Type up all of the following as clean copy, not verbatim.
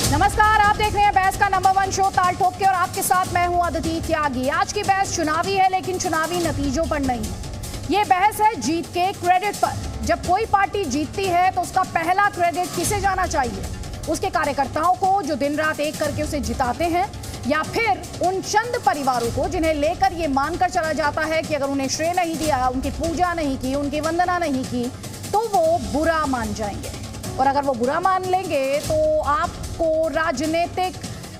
नमस्कार, आप देख रहे हैं बहस का नंबर 1 शो ताल ठोक के और आपके साथ मैं हूं अदिति त्यागी। आज की बहस चुनावी है, लेकिन चुनावी नतीजों पर नहीं है। ये बहस है जीत के क्रेडिट पर। जब कोई पार्टी जीतती है तो उसका पहला क्रेडिट किसे जाना चाहिए? उसके कार्यकर्ताओं को जो दिन रात एक करके उसे जिताते हैं, या फिर उन चंद परिवारों को जिन्हें लेकर ये मानकर चला जाता है कि अगर उन्हें श्रेय नहीं दिया, उनकी पूजा नहीं की, उनकी वंदना नहीं की तो वो बुरा मान जाएंगे। और अगर वो बुरा मान लेंगे तो आपको राजनीतिक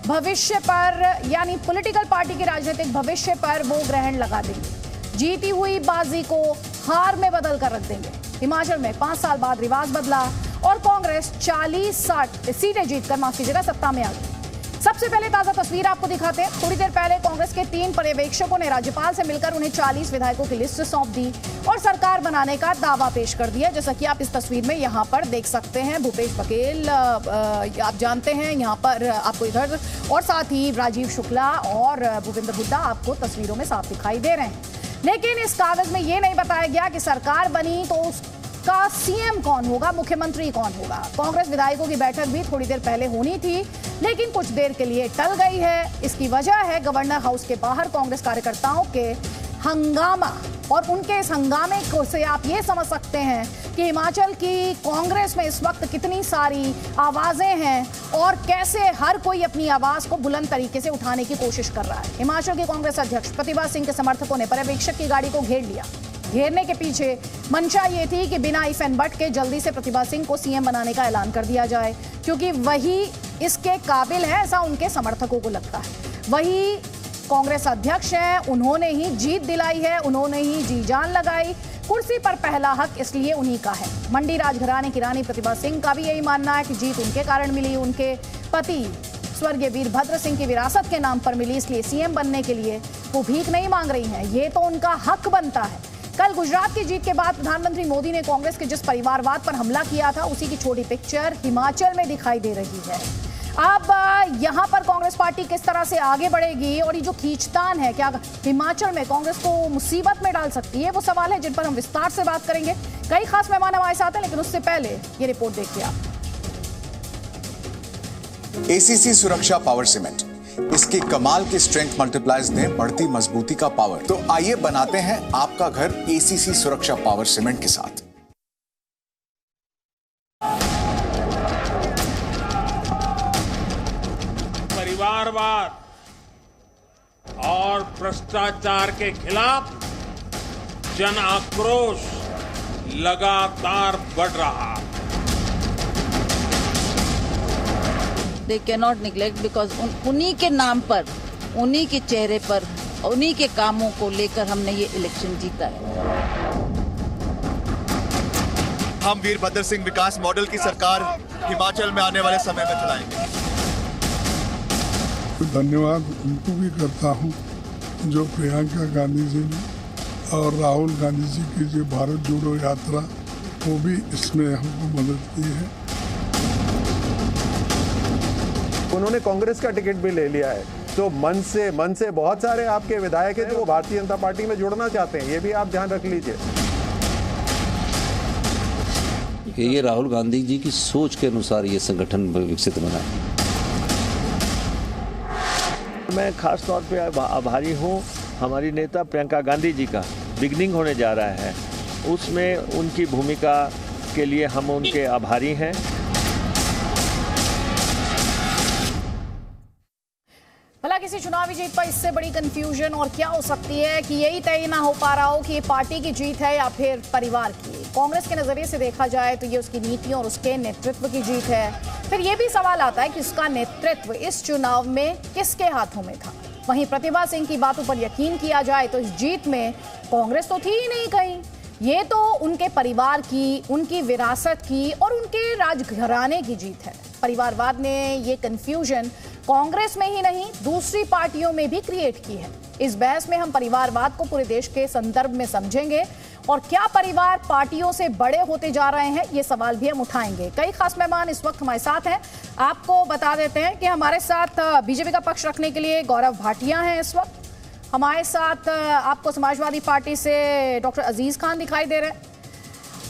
भविष्य पर, यानी पॉलिटिकल पार्टी के राजनीतिक भविष्य पर वो ग्रहण लगा देंगे। जीती हुई बाजी को हार में बदल कर रख देंगे। हिमाचल में 5 साल बाद रिवाज बदला और कांग्रेस 40-60 सीटें जीतकर, माफ कीजिएगा, सत्ता में आ गई। सबसे पहले ताजा तस्वीर आपको दिखाते हैं। थोड़ी देर पहले कांग्रेस के 3 पर्यवेक्षकों ने राज्यपाल से मिलकर उन्हें 40 विधायकों की लिस्ट सौंप दी और सरकार बनाने का दावा पेश कर दिया। जैसा कि आप इस तस्वीर में यहां पर देख सकते हैं, भूपेश बघेल आप जानते हैं यहां पर आपको इधर, और साथ ही राजीव शुक्ला और भूपेंद्र हुड्डा आपको तस्वीरों में साफ दिखाई दे रहे हैं। लेकिन इस कागज में यह नहीं बताया गया कि सरकार बनी तो का सीएम कौन होगा, मुख्यमंत्री कौन होगा। कांग्रेस विधायकों की बैठक भी थोड़ी देर पहले होनी थी, लेकिन कुछ देर के लिए टल गई है। इसकी वजह है गवर्नर हाउस के बाहर कांग्रेस कार्यकर्ताओं के हंगामा, और उनके इस हंगामे को से आप ये समझ सकते हैं कि हिमाचल की कांग्रेस में इस वक्त कितनी सारी आवाजें हैं और कैसे हर कोई अपनी आवाज को बुलंद तरीके से उठाने की कोशिश कर रहा है। हिमाचल के कांग्रेस अध्यक्ष प्रतिभा सिंह के समर्थकों ने पर्यवेक्षक की गाड़ी को घेर लिया। घेरने के पीछे मंशा ये थी कि बिना इफ एंड बट के जल्दी से प्रतिभा सिंह को सीएम बनाने का ऐलान कर दिया जाए, क्योंकि वही इसके काबिल है, ऐसा उनके समर्थकों को लगता है। वही कांग्रेस अध्यक्ष हैं, उन्होंने ही जीत दिलाई है, उन्होंने ही जी जान लगाई। कुर्सी पर पहला हक इसलिए उन्हीं का है। मंडी राजघराने की रानी प्रतिभा सिंह का भी यही मानना है कि जीत उनके कारण मिली, उनके पति स्वर्गीय वीरभद्र सिंह की विरासत के नाम पर मिली, इसलिए सीएम बनने के लिए वो भीख नहीं मांग रही हैं, ये तो उनका हक बनता है। कल गुजरात की जीत के बाद प्रधानमंत्री मोदी ने कांग्रेस के जिस परिवारवाद पर हमला किया था, उसी की छोटी पिक्चर हिमाचल में दिखाई दे रही है। अब यहां पर कांग्रेस पार्टी किस तरह से आगे बढ़ेगी और ये जो खींचतान है, क्या हिमाचल में कांग्रेस को मुसीबत में डाल सकती है, वो सवाल है जिन पर हम विस्तार से बात करेंगे। कई खास मेहमान हमारे साथ हैं, लेकिन उससे पहले ये रिपोर्ट देखिए आप। एसीसी सुरक्षा पावर सीमेंट, इसकी कमाल की स्ट्रेंथ मल्टीप्लायर्स ने बढ़ती मजबूती का पावर। तो आइए बनाते हैं आपका घर एसीसी सुरक्षा पावर सीमेंट के साथ। परिवारवाद और भ्रष्टाचार के खिलाफ जन आक्रोश लगातार बढ़ रहा है। They cannot neglect because उन्हीं के नाम पर, उन्हीं के चेहरे पर, उन्हीं के कामों को लेकर हमने ये इलेक्शन जीता है। हम वीरभद्र सिंह विकास मॉडल की सरकार हिमाचल में आने वाले समय में चलाएंगे। धन्यवाद उनको भी करता हूँ जो प्रियंका गांधी जी ने और राहुल गांधी जी की जो भारत जोड़ो यात्रा, वो भी इसमें हमको मदद की है। उन्होंने कांग्रेस का टिकट भी ले लिया है, तो मन से बहुत सारे आपके विधायक हैं जो भारतीय जनता पार्टी में जुड़ना चाहते हैं, ये भी आप ध्यान रख लीजिए। ये राहुल गांधी जी की सोच के अनुसार ये संगठन विकसित बना है। मैं खास तौर पे आभारी हूँ हमारी नेता प्रियंका गांधी जी का। बिगनिंग होने जा रहा है, उसमें उनकी भूमिका के लिए हम उनके आभारी हैं। भला किसी चुनावी जीत पर इससे बड़ी कंफ्यूजन और क्या हो सकती है कि यही तय ना हो पा रहा हो कि ये पार्टी की जीत है या फिर परिवार की। कांग्रेस के नजरिए से देखा जाए तो ये उसकी नीतियों और उसके नेतृत्व की जीत है। फिर ये भी सवाल आता है कि उसका नेतृत्व इस चुनाव में किसके हाथों में था। वहीं प्रतिभा सिंह की बातों पर यकीन किया जाए तो इस जीत में कांग्रेस तो थी ही नहीं कहीं, ये तो उनके परिवार की, उनकी विरासत की और उनके राजघराने की जीत है। परिवारवाद ने ये कंफ्यूजन कांग्रेस में ही नहीं दूसरी पार्टियों में भी क्रिएट की है। इस बहस में हम परिवारवाद को पूरे देश के संदर्भ में समझेंगे और क्या परिवार पार्टियों से बड़े होते जा रहे हैं, ये सवाल भी हम उठाएंगे। कई खास मेहमान इस वक्त हमारे साथ हैं। आपको बता देते हैं कि हमारे साथ बीजेपी का पक्ष रखने के लिए गौरव भाटिया हैं इस वक्त। हमारे साथ आपको समाजवादी पार्टी से डॉक्टर अजीज खान दिखाई दे रहे हैं।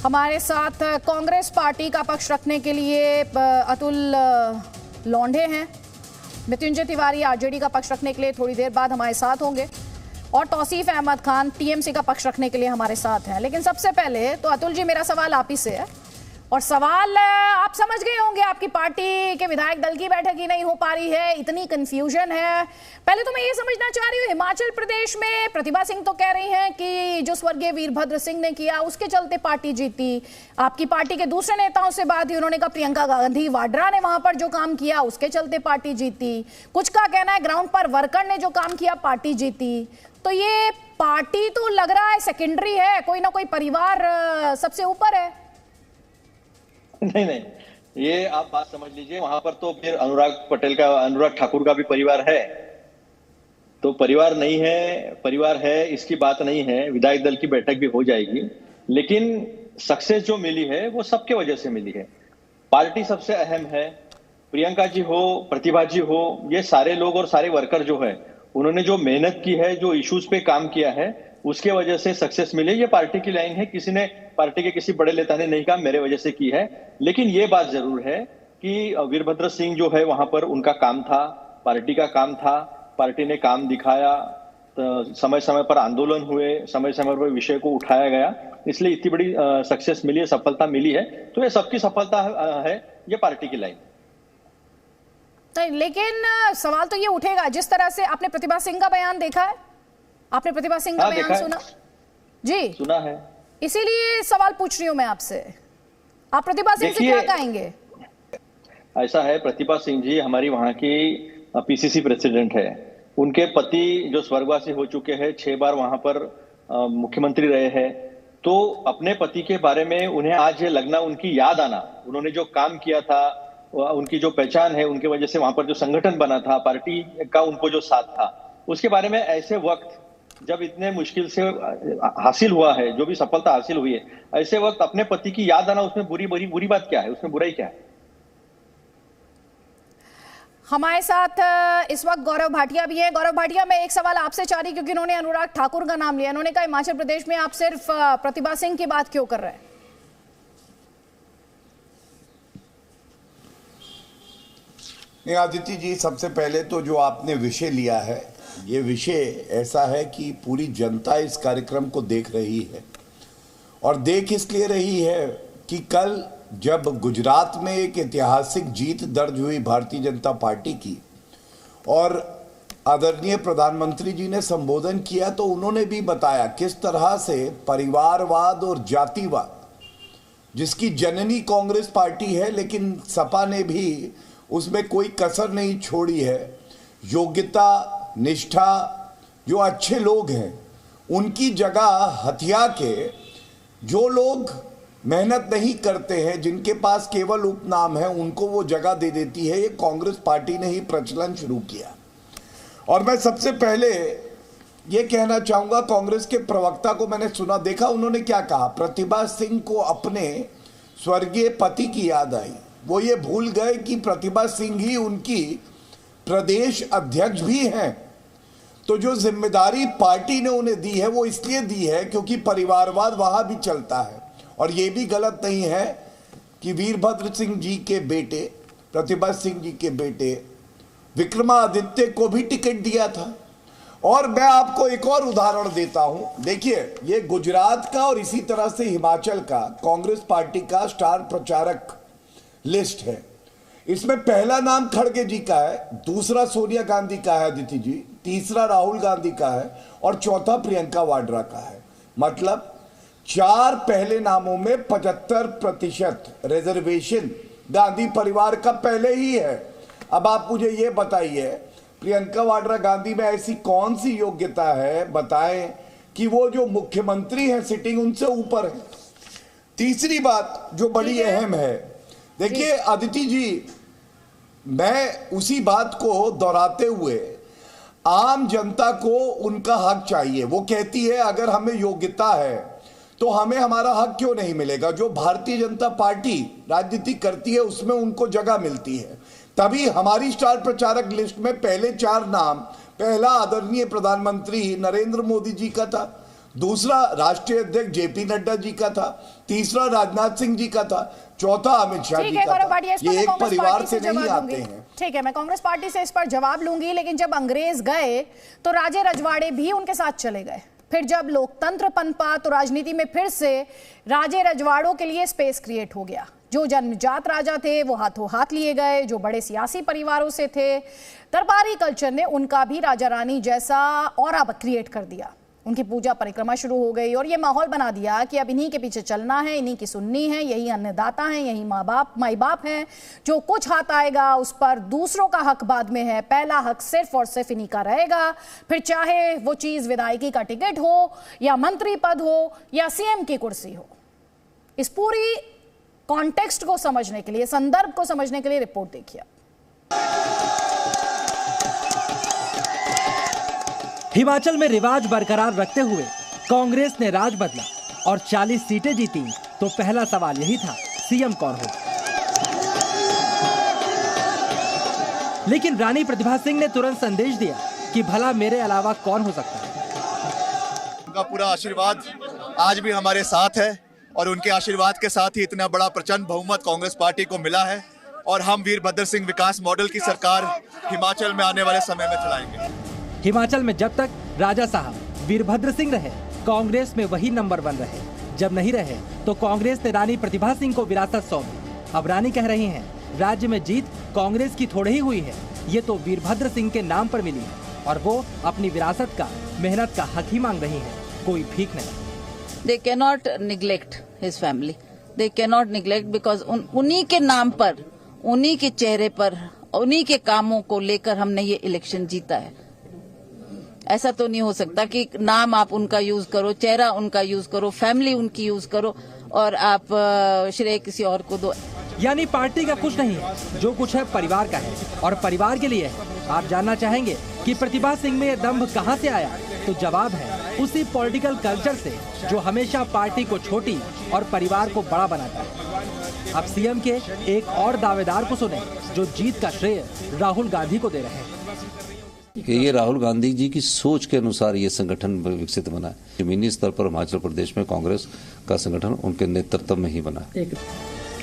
हमारे साथ कांग्रेस पार्टी का पक्ष रखने के लिए अतुल लौंडे हैं। मृत्युंजय तिवारी आरजेडी का पक्ष रखने के लिए थोड़ी देर बाद हमारे साथ होंगे और तौसीफ अहमद खान टीएमसी का पक्ष रखने के लिए हमारे साथ हैं। लेकिन सबसे पहले तो अतुल जी, मेरा सवाल आप ही से है और सवाल आप समझ गए होंगे, आपकी पार्टी के विधायक दल की बैठक ही नहीं हो पा रही है, इतनी कंफ्यूजन है। पहले तो मैं ये समझना चाह रही हूँ, हिमाचल प्रदेश में प्रतिभा सिंह तो कह रही हैं कि जो स्वर्गीय वीरभद्र सिंह ने किया उसके चलते पार्टी जीती। आपकी पार्टी के दूसरे नेताओं से बात हुई, उन्होंने कहा प्रियंका गांधी वाड्रा ने वहां पर जो काम किया उसके चलते पार्टी जीती। कुछ का कहना है ग्राउंड पर वर्कर ने जो काम किया पार्टी जीती। तो ये पार्टी तो लग रहा है सेकेंडरी है, कोई ना कोई परिवार सबसे ऊपर है। नहीं, ये आप बात समझ लीजिए, वहां पर तो फिर अनुराग ठाकुर का भी परिवार है, तो परिवार नहीं है, परिवार है, इसकी बात नहीं है। विधायक दल की बैठक भी हो जाएगी, लेकिन सक्सेस जो मिली है वो सबके वजह से मिली है। पार्टी सबसे अहम है, प्रियंका जी हो, प्रतिभा जी हो, ये सारे लोग और सारे वर्कर जो है उन्होंने जो मेहनत की है, जो इश्यूज पे काम किया है, उसके वजह से सक्सेस मिली। ये पार्टी की लाइन है, किसी ने पार्टी के किसी बड़े नेता ने नहीं कहा मेरे वजह से की है। लेकिन ये बात जरूर है कि वीरभद्र सिंह जो है वहां पर उनका काम था, पार्टी का काम था, पार्टी ने काम दिखाया, तो समय समय पर आंदोलन हुए, समय समय पर विषय को उठाया गया, इसलिए इतनी बड़ी सक्सेस मिली है, सफलता मिली है। तो ये सबकी सफलता है, ये पार्टी की लाइन। लेकिन सवाल तो ये उठेगा, जिस तरह से आपने प्रतिभा सिंह का बयान देखा है, आपने प्रतिभा सिंह का बयान सुना जी? सुना है, इसीलिए सवाल पूछ रही हूं मैं आपसे, आप प्रतिभा सिंह से क्या कहेंगे? ऐसा है, प्रतिभा सिंह जी हमारी वहां की पीसीसी प्रेसिडेंट है। उनके पति जो स्वर्गवासी हो चुके हैं, 6 बार वहां पर मुख्यमंत्री रहे हैं, तो अपने पति के बारे में उन्हें आज ये लगना, उनकी याद आना, उन्होंने जो काम किया था, उनकी जो पहचान है, उनकी वजह से वहां पर जो संगठन बना था, पार्टी का उनको जो साथ था, उसके बारे में ऐसे वक्त जब इतने मुश्किल से हासिल हुआ है, जो भी सफलता हासिल हुई है, ऐसे वक्त अपने पति की याद आना, उसमें बुरी बात क्या है, उसमें बुराई क्या है? हमारे साथ इस वक्त गौरव भाटिया भी है। गौरव भाटिया, मैं एक सवाल आपसे चाह रही, क्योंकि उन्होंने अनुराग ठाकुर का नाम लिया, उन्होंने कहा हिमाचल प्रदेश में आप सिर्फ प्रतिभा सिंह की बात क्यों कर रहे हैं? आदित्य जी, सबसे पहले तो जो आपने विषय लिया है, ये विषय ऐसा है कि पूरी जनता इस कार्यक्रम को देख रही है, और देख इसलिए रही है कि कल जब गुजरात में एक ऐतिहासिक जीत दर्ज हुई भारतीय जनता पार्टी की और आदरणीय प्रधानमंत्री जी ने संबोधन किया, तो उन्होंने भी बताया किस तरह से परिवारवाद और जातिवाद, जिसकी जननी कांग्रेस पार्टी है, लेकिन सपा ने भी उसमें कोई कसर नहीं छोड़ी है। योग्यता, निष्ठा, जो अच्छे लोग हैं उनकी जगह हथिया के जो लोग मेहनत नहीं करते हैं, जिनके पास केवल उपनाम है, उनको वो जगह दे देती है। ये कांग्रेस पार्टी ने ही प्रचलन शुरू किया। और मैं सबसे पहले ये कहना चाहूँगा, कांग्रेस के प्रवक्ता को मैंने सुना, देखा उन्होंने क्या कहा, प्रतिभा सिंह को अपने स्वर्गीय पति की याद आई। वो ये भूल गए कि प्रतिभा सिंह ही उनकी प्रदेश अध्यक्ष भी हैं। तो जो जिम्मेदारी पार्टी ने उन्हें दी है वो इसलिए दी है क्योंकि परिवारवाद वहां भी चलता है। और ये भी गलत नहीं है कि वीरभद्र सिंह जी के बेटे, प्रतिभा सिंह जी के बेटे विक्रमादित्य को भी टिकट दिया था। और मैं आपको एक और उदाहरण देता हूं, देखिए ये गुजरात का और इसी तरह से हिमाचल का कांग्रेस पार्टी का स्टार प्रचारक लिस्ट है। इसमें पहला नाम खड़गे जी का है, दूसरा सोनिया गांधी का है अदिति जी, तीसरा राहुल गांधी का है और चौथा प्रियंका वाड्रा का है। मतलब 4 पहले नामों में 75% रिजर्वेशन गांधी परिवार का पहले ही है। अब आप मुझे ये बताइए, प्रियंका वाड्रा गांधी में ऐसी कौन सी योग्यता है बताएं कि वो जो मुख्यमंत्री है सिटिंग उनसे ऊपर है। तीसरी बात जो बड़ी अहम है, देखिए अदिति जी, मैं उसी बात को दोहराते हुए, आम जनता को उनका हक चाहिए। वो कहती है अगर हमें योग्यता है तो हमें हमारा हक क्यों नहीं मिलेगा। जो भारतीय जनता पार्टी राजनीति करती है उसमें उनको जगह मिलती है। तभी हमारी स्टार प्रचारक लिस्ट में पहले 4 नाम, पहला आदरणीय प्रधानमंत्री नरेंद्र मोदी जी का था, दूसरा राष्ट्रीय अध्यक्ष जेपी नड्डा जी का था, तीसरा राजनाथ सिंह जी का था, चौथा अमित शाह जी का था। ये एक परिवार से नहीं आते हैं। ठीक है, मैं कांग्रेस पार्टी से इस पर जवाब लूंगी, लेकिन जब अंग्रेज गए तो राजे रजवाड़े भी उनके साथ चले गए। फिर जब लोकतंत्र पनपा तो राजनीति में फिर से राजे रजवाड़ों के लिए स्पेस क्रिएट हो गया। जो जन्मजात राजा थे वो हाथों हाथ लिए गए, जो बड़े सियासी परिवारों से थे, दरबारी कल्चर ने उनका भी राजा रानी जैसा ऑरा क्रिएट कर दिया। उनकी पूजा परिक्रमा शुरू हो गई और ये माहौल बना दिया कि अब इन्हीं के पीछे चलना है, इन्हीं की सुननी है, यही अन्नदाता हैं, यही माई बाप हैं। जो कुछ हाथ आएगा उस पर दूसरों का हक बाद में है, पहला हक सिर्फ और सिर्फ इन्हीं का रहेगा। फिर चाहे वो चीज विधायकी का टिकट हो या मंत्री पद हो या सीएम की कुर्सी हो। इस पूरी कॉन्टेक्स्ट को समझने के लिए, संदर्भ को समझने के लिए रिपोर्ट देखिए। हिमाचल में रिवाज बरकरार रखते हुए कांग्रेस ने राज बदला और 40 सीटें जीती, तो पहला सवाल यही था, सीएम कौन हो। लेकिन रानी प्रतिभा सिंह ने तुरंत संदेश दिया कि भला मेरे अलावा कौन हो सकता है। उनका पूरा आशीर्वाद आज भी हमारे साथ है और उनके आशीर्वाद के साथ ही इतना बड़ा प्रचंड बहुमत कांग्रेस पार्टी को मिला है और हम वीरभद्र सिंह विकास मॉडल की सरकार हिमाचल में आने वाले समय में चलाएंगे। हिमाचल में जब तक राजा साहब वीरभद्र सिंह रहे, कांग्रेस में वही नंबर 1 रहे। जब नहीं रहे तो कांग्रेस ने रानी प्रतिभा सिंह को विरासत सौंपी। अब रानी कह रही हैं, राज्य में जीत कांग्रेस की थोड़े ही हुई है, ये तो वीरभद्र सिंह के नाम पर मिली है और वो अपनी विरासत का, मेहनत का हक ही मांग रही है, कोई भीख नहीं। They cannot neglect his family. They cannot neglect because उन्हीं के नाम पर, उन्हीं के चेहरे पर, उन्हीं के कामों को लेकर हमने ये इलेक्शन जीता है। ऐसा तो नहीं हो सकता कि नाम आप उनका यूज करो, चेहरा उनका यूज करो, फैमिली उनकी यूज करो और आप श्रेय किसी और को दो। यानी पार्टी का कुछ नहीं है, जो कुछ है परिवार का है और परिवार के लिए है। आप जानना चाहेंगे कि प्रतिभा सिंह में यह दम्भ कहां से आया, तो जवाब है उसी पॉलिटिकल कल्चर से जो हमेशा पार्टी को छोटी और परिवार को बड़ा बनाता है। अब सीएम के एक और दावेदार को सुने जो जीत का श्रेय राहुल गांधी को दे रहे हैं। ये राहुल गांधी जी की सोच के अनुसार ये संगठन विकसित बना है। जमीनी स्तर पर हिमाचल प्रदेश में कांग्रेस का संगठन उनके नेतृत्व में ही बना है।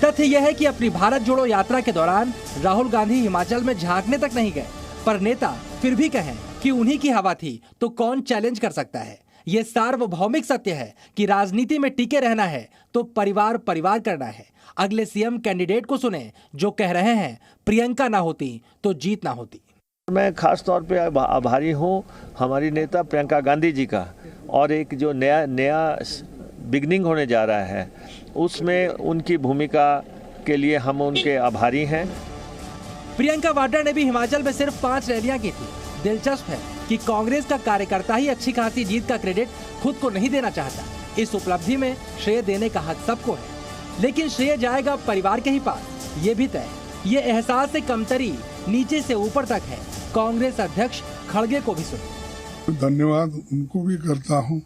तथ्य यह है कि अपनी भारत जोड़ो यात्रा के दौरान राहुल गांधी हिमाचल में झांकने तक नहीं गए, पर नेता फिर भी कहें कि उन्हीं की हवा थी तो कौन चैलेंज कर सकता है। ये सार्वभौमिक सत्य है कि राजनीति में टिके रहना है तो परिवार परिवार करना है। अगले सीएम कैंडिडेट को सुने जो कह रहे हैं, प्रियंका ना होती तो जीत ना होती। मैं खास तौर पे आभारी हूँ हमारी नेता प्रियंका गांधी जी का, और एक जो नया बिगनिंग होने जा रहा है उसमें उनकी भूमिका के लिए हम उनके आभारी हैं। प्रियंका वाड्रा ने भी हिमाचल में सिर्फ 5 रैलियां की थी। दिलचस्प है कि कांग्रेस का कार्यकर्ता ही अच्छी खासी जीत का क्रेडिट खुद को नहीं देना चाहता। इस उपलब्धि में श्रेय देने का हक सबको है, लेकिन श्रेय जाएगा परिवार के ही पास, ये भी तय। ये एहसास से कमतरी नीचे से ऊपर तक है। कांग्रेस अध्यक्ष खड़गे को भी सुनो। धन्यवाद उनको भी करता हूँ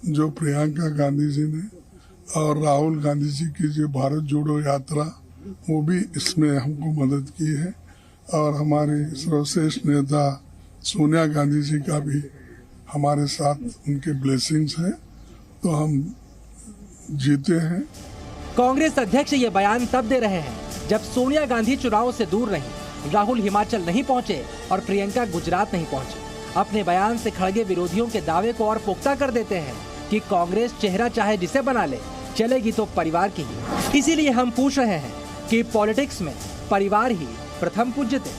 जो प्रियंका गांधी जी ने और राहुल गांधी जी की जो भारत जोड़ो यात्रा, वो भी इसमें हमको मदद की है। और हमारे सर्वश्रेष्ठ नेता सोनिया गांधी जी का भी हमारे साथ उनके ब्लेसिंग्स है, तो हम जीते हैं। कांग्रेस अध्यक्ष ये बयान तब दे रहे हैं जब सोनिया गांधी चुनाव से दूर रही, राहुल हिमाचल नहीं पहुंचे और प्रियंका गुजरात नहीं पहुंचे। अपने बयान से खड़गे विरोधियों के दावे को और पुख्ता कर देते हैं कि कांग्रेस चेहरा चाहे जिसे बना ले, चलेगी तो परिवार की ही। इसीलिए हम पूछ रहे हैं कि पॉलिटिक्स में परिवार ही प्रथम पूज्यते।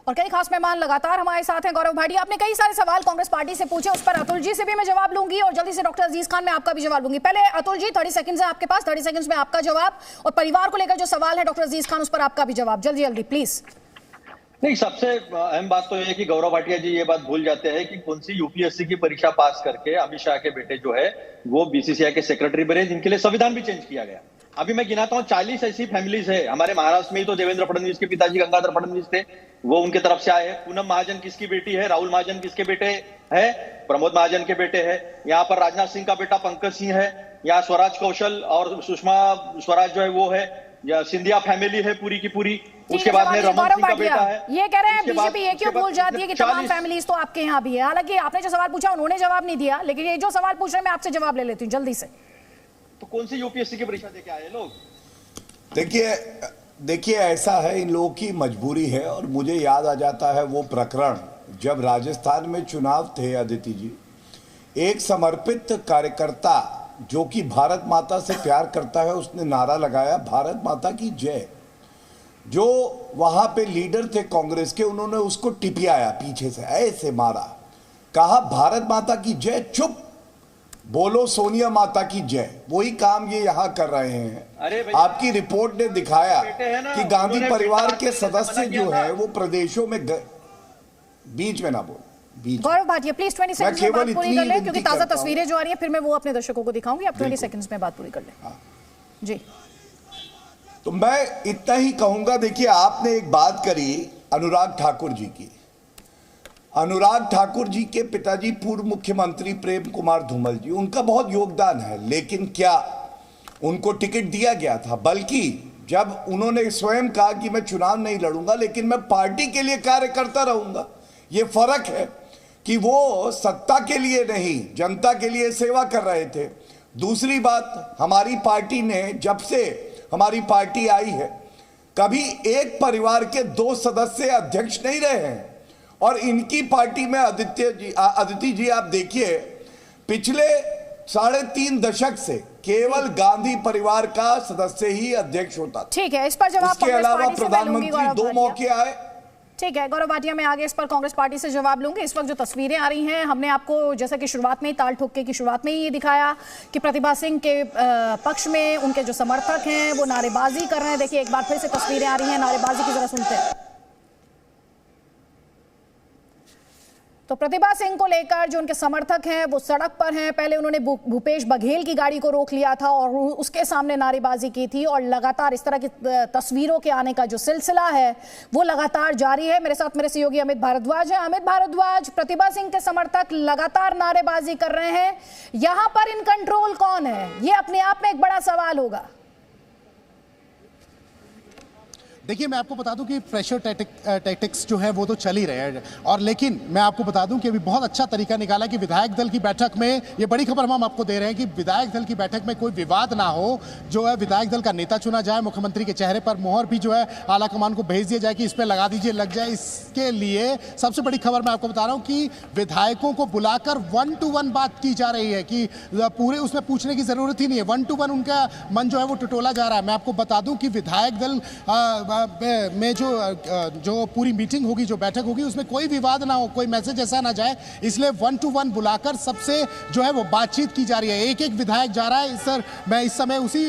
और कई खास मेहमान लगातार हमारे साथ हैं। गौरव भाटिया, आपने कई सारे सवाल कांग्रेस पार्टी से पूछे, उस पर अतुल जी से भी मैं जवाब लूंगी और जल्दी से डॉक्टर अजीज खान मैं आपका भी जवाब लूंगी। पहले अतुल जी, 30 सेकंड्स है आपके पास, 30 सेकंड्स में आपका जवाब, और परिवार को लेकर जो सवाल है डॉक्टर अजीज खान उस पर आपका भी जवाब, जल्दी जल्दी प्लीज। नहीं, सबसे अहम बात तो है कि गौरव भाटिया जी ये बात भूल जाते हैं कि कौन सी यूपीएससी की परीक्षा पास करके अमित शाह के बेटे जो है वो बीसीसीआई के सेक्रेटरी बने, जिनके लिए संविधान भी चेंज किया गया। अभी मैं गिनाता हूँ 40 ऐसी फैमिलीज है हमारे महाराष्ट्र में ही। तो देवेंद्र फडणवीस के पिताजी गंगाधर फडणवीस थे, वो उनके तरफ से आए हैं। पूनम महाजन किसकी बेटी है? राहुल महाजन किसके बेटे है? प्रमोद महाजन के बेटे है। यहाँ पर राजनाथ सिंह का बेटा पंकज सिंह है। यहाँ स्वराज कौशल और सुषमा स्वराज जो है वो है। या सिंधिया फैमिली है पूरी की पूरी, उसके बाद में रमन सिंह का बेटा है। ये कह रहे हैं बीजेपी ये क्यों भूल जाती है कि तमाम फैमिलीज तो आपके यहाँ भी है। हालांकि आपने जो सवाल पूछा उन्होंने जवाब नहीं दिया, लेकिन ये जो सवाल पूछ रहे हैं मैं आपसे जवाब ले लेती हूँ जल्दी से। तो कौन सी यूपीएससी की परीक्षा देके आए लोग? देखिए ऐसा है, इन लोगों की मजबूरी है। और मुझे याद आ जाता है वो प्रकरण जब राजस्थान में चुनाव थे अदिति जी, एक समर्पित कार्यकर्ता जो कि भारत माता से प्यार करता है उसने नारा लगाया भारत माता की जय। जो वहां पे लीडर थे कांग्रेस के, उन्होंने उसको टिपियाया पीछे से, ऐसे मारा, कहा भारत माता की जय, चुप बोलो सोनिया माता की जय। वही काम ये यहाँ कर रहे हैं। आपकी रिपोर्ट ने दिखाया कि गांधी परिवार के सदस्य जो है वो प्रदेशों में बीच में ना बोल। गौरव भाटिया प्लीज 20 सेकंड्स में बात पूरी कर लें, क्योंकि ताजा तस्वीरें जो आ रही हैं फिर मैं वो अपने दर्शकों को दिखाऊंगी। आप 20 सेकंड्स में बात पूरी कर लें। जी तो मैं इतना ही कहूंगा। देखिए आपने एक बात करी अनुराग ठाकुर जी की। अनुराग ठाकुर जी के पिताजी पूर्व मुख्यमंत्री प्रेम कुमार धूमल जी, उनका बहुत योगदान है, लेकिन क्या उनको टिकट दिया गया था? बल्कि जब उन्होंने स्वयं कहा कि मैं चुनाव नहीं लड़ूंगा लेकिन मैं पार्टी के लिए कार्य करता रहूंगा। ये फर्क है कि वो सत्ता के लिए नहीं जनता के लिए सेवा कर रहे थे। दूसरी बात, हमारी पार्टी ने जब से हमारी पार्टी आई है कभी एक परिवार के 2 सदस्य अध्यक्ष नहीं रहे हैं। और इनकी पार्टी में अदिति जी आप देखिए पिछले 3.5 दशक से केवल गांधी परिवार का सदस्य ही अध्यक्ष होता था। ठीक है, इस पर जवाब इसके अलावा प्रधानमंत्री 2 मौके आए। ठीक है गौरव भाटिया, मैं आगे इस पर कांग्रेस पार्टी से जवाब लूंगी। इस वक्त जो तस्वीरें आ रही हैं, हमने आपको जैसा कि शुरुआत में ही ताल ठोके की शुरुआत में ही ये दिखाया कि प्रतिभा सिंह के पक्ष में उनके जो समर्थक हैं वो नारेबाजी कर रहे हैं। देखिए एक बार फिर से तस्वीरें आ रही हैं नारेबाजी की, जरा सुनते हैं। तो प्रतिभा सिंह को लेकर जो उनके समर्थक हैं वो सड़क पर हैं। पहले उन्होंने भूपेश बघेल की गाड़ी को रोक लिया था और उसके सामने नारेबाजी की थी, और लगातार इस तरह की तस्वीरों के आने का जो सिलसिला है वो लगातार जारी है। मेरे साथ मेरे सहयोगी अमित भारद्वाज है। अमित भारद्वाज, प्रतिभा सिंह के समर्थक लगातार नारेबाजी कर रहे हैं, यहां पर इन कंट्रोल कौन है? ये अपने आप में एक बड़ा सवाल होगा। देखिए मैं आपको बता दूं कि प्रेशर टैक्टिक्स जो है वो तो चल ही रहे हैं, और लेकिन मैं आपको बता दूं कि अभी बहुत अच्छा तरीका निकाला कि विधायक दल की बैठक में, ये बड़ी खबर हम आपको दे रहे हैं कि विधायक दल की बैठक में कोई विवाद ना हो, जो है विधायक दल का नेता चुना जाए, मुख्यमंत्री के चेहरे पर मोहर भी जो है आला कमान को भेज दिया जाए कि इस पर लगा दीजिए, लग जाए। इसके लिए सबसे बड़ी खबर मैं आपको बता रहा हूँ कि विधायकों को बुलाकर 1-to-1 बात की जा रही है कि पूरे उसमें पूछने की जरूरत ही नहीं है, 1-to-1 उनका मन जो है वो टटोला जा रहा है। मैं आपको बता दूं कि विधायक दल में जो पूरी मीटिंग होगी, जो बैठक होगी, उसमें कोई विवाद ना हो, कोई मैसेज ऐसा ना जाए, इसलिए 1-to-1 बुलाकर सबसे जो है वो बातचीत की जा रही है। एक एक विधायक जा रहा है। सर मैं इस समय उसी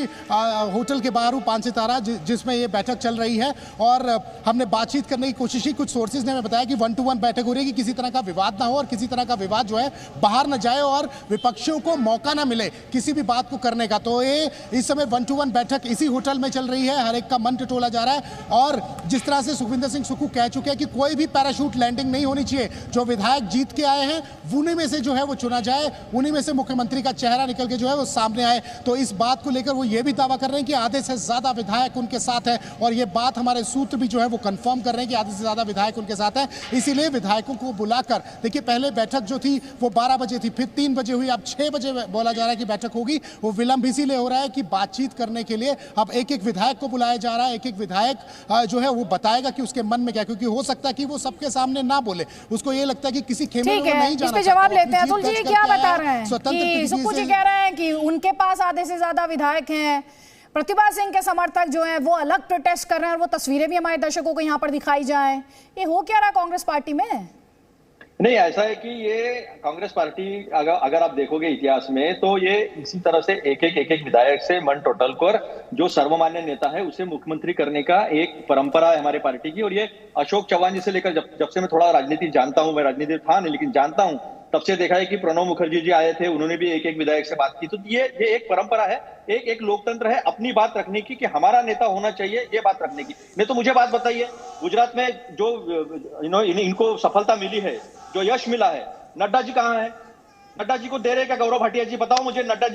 होटल के बाहर हूँ 5 सितारा जिसमें ये बैठक चल रही है, और हमने बातचीत करने की कोशिश की। कुछ सोर्सेज ने हमें बताया कि 1-to-1 बैठक हो रही है कि किसी तरह का विवाद ना हो और किसी तरह का विवाद जो है बाहर न जाए और विपक्षियों को मौका ना मिले किसी भी बात को करने का। तो ये इस समय 1-to-1 बैठक इसी होटल में चल रही है। हर एक का मन टटोला जा रहा है, और जिस तरह से सुखविंदर सिंह सुक्खू कह चुके हैं कि कोई भी पैराशूट लैंडिंग नहीं होनी चाहिए। जो विधायक जीत के आए हैं उन्हीं में से जो है वो चुना जाए, उन्हीं में से मुख्यमंत्री का चेहरा निकल के जो है वो सामने आए। तो इस बात को लेकर वो ये भी दावा कर रहे हैं कि आधे से ज्यादा विधायक उनके साथ है, और ये बात हमारे सूत्र भी जो है वो कंफर्म कर रहे हैं कि आधे से ज्यादा विधायक उनके साथ है। इसीलिए विधायकों को बुलाकर, देखिए पहले बैठक जो थी वो 12 बजे थी, फिर 3 बजे हुई, अब 6 बजे बोला जा रहा है कि बैठक होगी। वो विलंब इसीलिए हो रहा है कि बातचीत करने के लिए अब एक एक विधायक को बुलाया जा रहा है। एक एक विधायक जो है वो बताएगा कि उसके मन में क्या, क्योंकि हो सकता है कि वो सबके सामने ना बोले, उसको ये लगता है कि किसी खेमे में नहीं जाना। इस पे जवाब लेते हैं। अतुल जी क्या बता रहे हैं कि सुक्खू जी कह रहे हैं कि उनके पास आधे से ज्यादा विधायक हैं, प्रतिभा सिंह के समर्थक जो हैं वो अलग प्रोटेस्ट कर रहे हैं, और वो तस्वीरें भी हमारे दर्शकों को यहाँ पर दिखाई जाएं। ये हो क्या रहा है कांग्रेस पार्टी में? नहीं, ऐसा है कि ये कांग्रेस पार्टी अगर आप देखोगे इतिहास में तो ये इसी तरह से एक एक विधायक से मन टोटल कर जो सर्वमान्य नेता है उसे मुख्यमंत्री करने का एक परंपरा है हमारे पार्टी की। और ये अशोक चौहान जी से लेकर जब से मैं थोड़ा राजनीति जानता हूं, मैं राजनीति था नहीं लेकिन जानता हूं, तब से देखा है कि प्रणब मुखर्जी जी आए थे, उन्होंने भी एक एक विधायक से बात की। तो ये एक परंपरा है, एक लोकतंत्र है अपनी बात रखने की कि हमारा नेता होना चाहिए, ये बात रखने की। नहीं तो मुझे बात बताइए, गुजरात में जो इनको सफलता मिली है, जो यश मिला है, नड्डा जी कहाँ है? नड्डा जी को दे रहे क्या गौरव भाटिया जी? बताओ मुझे, नड्डा